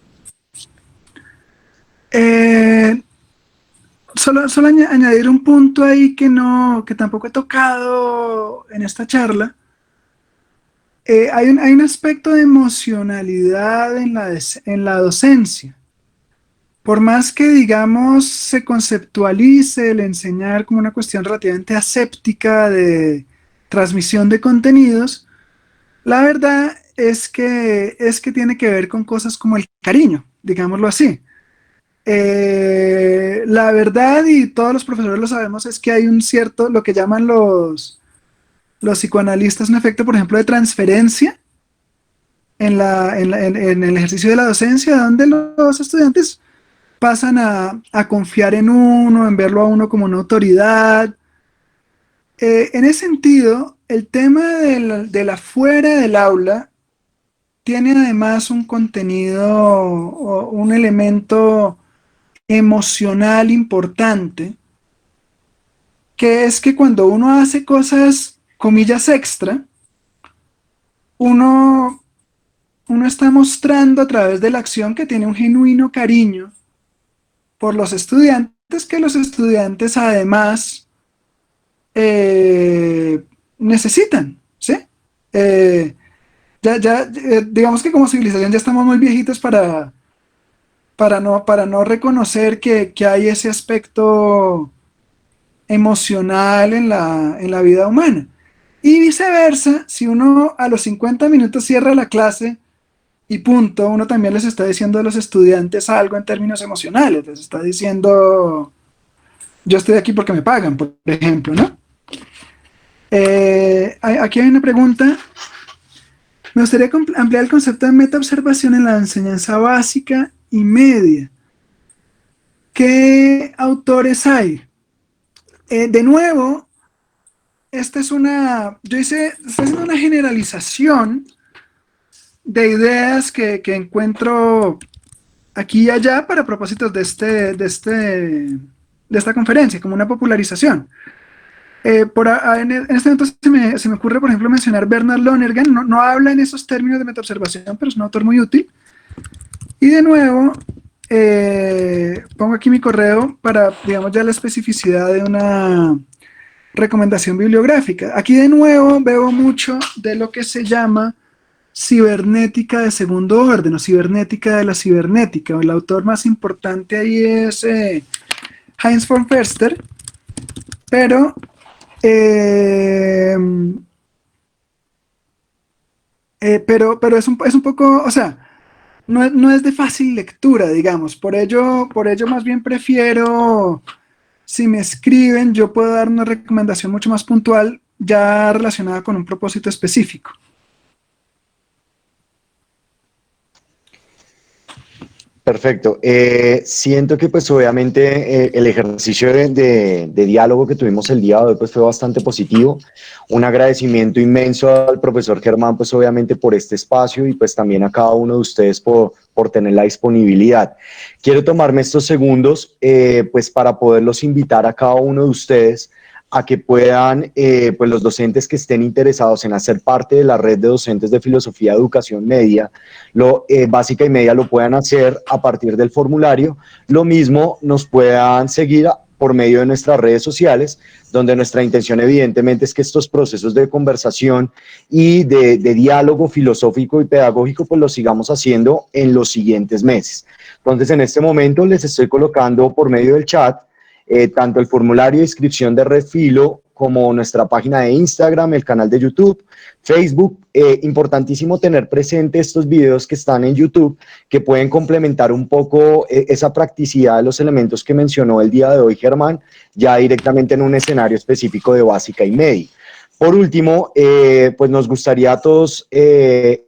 Solo añadir un punto ahí que tampoco he tocado en esta charla. Hay un aspecto de emocionalidad en la docencia. Por más que, digamos, se conceptualice el enseñar como una cuestión relativamente aséptica de transmisión de contenidos, la verdad es que tiene que ver con cosas como el cariño, digámoslo así. La verdad, y todos los profesores lo sabemos, es que hay un cierto, lo que llaman los psicoanalistas, un efecto, por ejemplo, de transferencia en el ejercicio de la docencia, donde los estudiantes pasan a confiar en uno, en verlo a uno como una autoridad. En ese sentido, el tema de la fuera del aula tiene además un contenido o un elemento emocional importante, que es que cuando uno hace cosas, comillas, extra, uno, uno está mostrando a través de la acción que tiene un genuino cariño por los estudiantes, que los estudiantes además necesitan, ¿sí? Eh, digamos que como civilización ya estamos muy viejitos para no reconocer que hay ese aspecto emocional en la vida humana. Y viceversa, si uno a los 50 minutos cierra la clase y punto, uno también les está diciendo a los estudiantes algo en términos emocionales, les está diciendo, yo estoy aquí porque me pagan, por ejemplo, ¿no? Aquí hay una pregunta. Me gustaría ampliar el concepto de metaobservación en la enseñanza básica y media. ¿Qué autores hay? De nuevo, esta es estoy haciendo una generalización de ideas que encuentro aquí y allá para propósitos de esta conferencia, como una popularización. En este momento se me ocurre, por ejemplo, mencionar Bernard Lonergan. No habla en esos términos de metaobservación, pero es un autor muy útil. Y de nuevo, pongo aquí mi correo para, digamos, ya la especificidad de una recomendación bibliográfica. Aquí de nuevo veo mucho de lo que se llama cibernética de segundo orden o cibernética de la cibernética. El autor más importante ahí es Heinz von Förster, pero pero es un poco, o sea, no es de fácil lectura, digamos. Por ello más bien prefiero, si me escriben, yo puedo dar una recomendación mucho más puntual, ya relacionada con un propósito específico. Perfecto. Siento que pues obviamente el ejercicio de diálogo que tuvimos el día de hoy pues fue bastante positivo. Un agradecimiento inmenso al profesor Germán pues obviamente por este espacio y pues también a cada uno de ustedes por tener la disponibilidad. Quiero tomarme estos segundos pues para poderlos invitar a cada uno de ustedes a que puedan, pues los docentes que estén interesados en hacer parte de la red de docentes de filosofía de educación media, básica y media, lo puedan hacer a partir del formulario. Lo mismo nos puedan seguir por medio de nuestras redes sociales, donde nuestra intención evidentemente es que estos procesos de conversación y de diálogo filosófico y pedagógico pues los sigamos haciendo en los siguientes meses. Entonces en este momento les estoy colocando por medio del chat tanto el formulario de inscripción de Red Filo como nuestra página de Instagram, el canal de YouTube, Facebook. Importantísimo tener presente estos videos que están en YouTube, que pueden complementar un poco esa practicidad de los elementos que mencionó el día de hoy Germán, ya directamente en un escenario específico de básica y media. Por último, pues nos gustaría a todos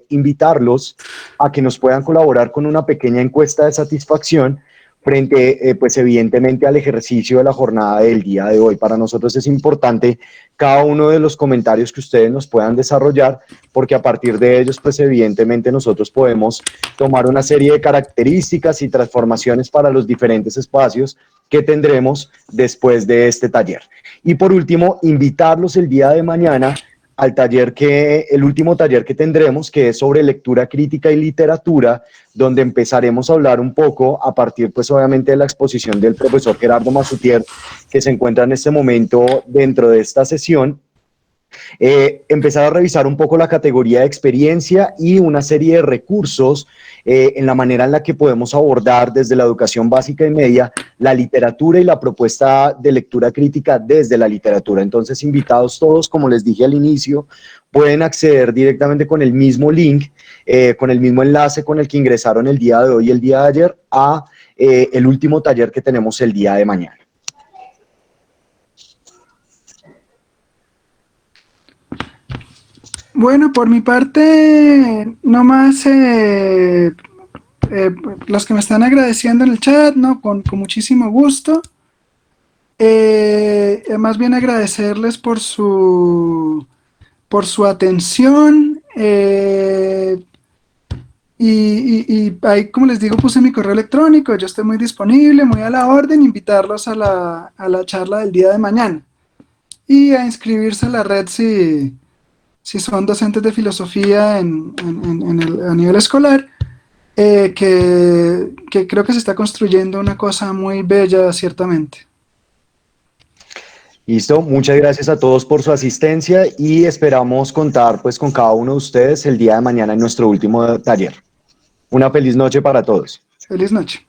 invitarlos a que nos puedan colaborar con una pequeña encuesta de satisfacción frente, pues evidentemente, al ejercicio de la jornada del día de hoy. Para nosotros es importante cada uno de los comentarios que ustedes nos puedan desarrollar, porque a partir de ellos, pues evidentemente nosotros podemos tomar una serie de características y transformaciones para los diferentes espacios que tendremos después de este taller. Y por último, invitarlos el día de mañana al el último taller que tendremos, que es sobre lectura crítica y literatura, donde empezaremos a hablar un poco a partir, pues obviamente, de la exposición del profesor Gerardo Masutier, que se encuentra en este momento dentro de esta sesión. Empezar a revisar un poco la categoría de experiencia y una serie de recursos en la manera en la que podemos abordar desde la educación básica y media la literatura y la propuesta de lectura crítica desde la literatura. Entonces, invitados todos, como les dije al inicio, pueden acceder directamente con el mismo link, con el mismo enlace con el que ingresaron el día de hoy y el día de ayer a el último taller que tenemos el día de mañana. Bueno, por mi parte, no más los que me están agradeciendo en el chat, ¿no? Con muchísimo gusto. Más bien agradecerles por su atención. Y ahí, como les digo, puse mi correo electrónico. Yo estoy muy disponible, muy a la orden. Invitarlos a la charla del día de mañana. y a inscribirse en la red si son docentes de filosofía a nivel escolar, que creo que se está construyendo una cosa muy bella, ciertamente. Listo, muchas gracias a todos por su asistencia y esperamos contar pues con cada uno de ustedes el día de mañana en nuestro último taller. Una feliz noche para todos. Feliz noche.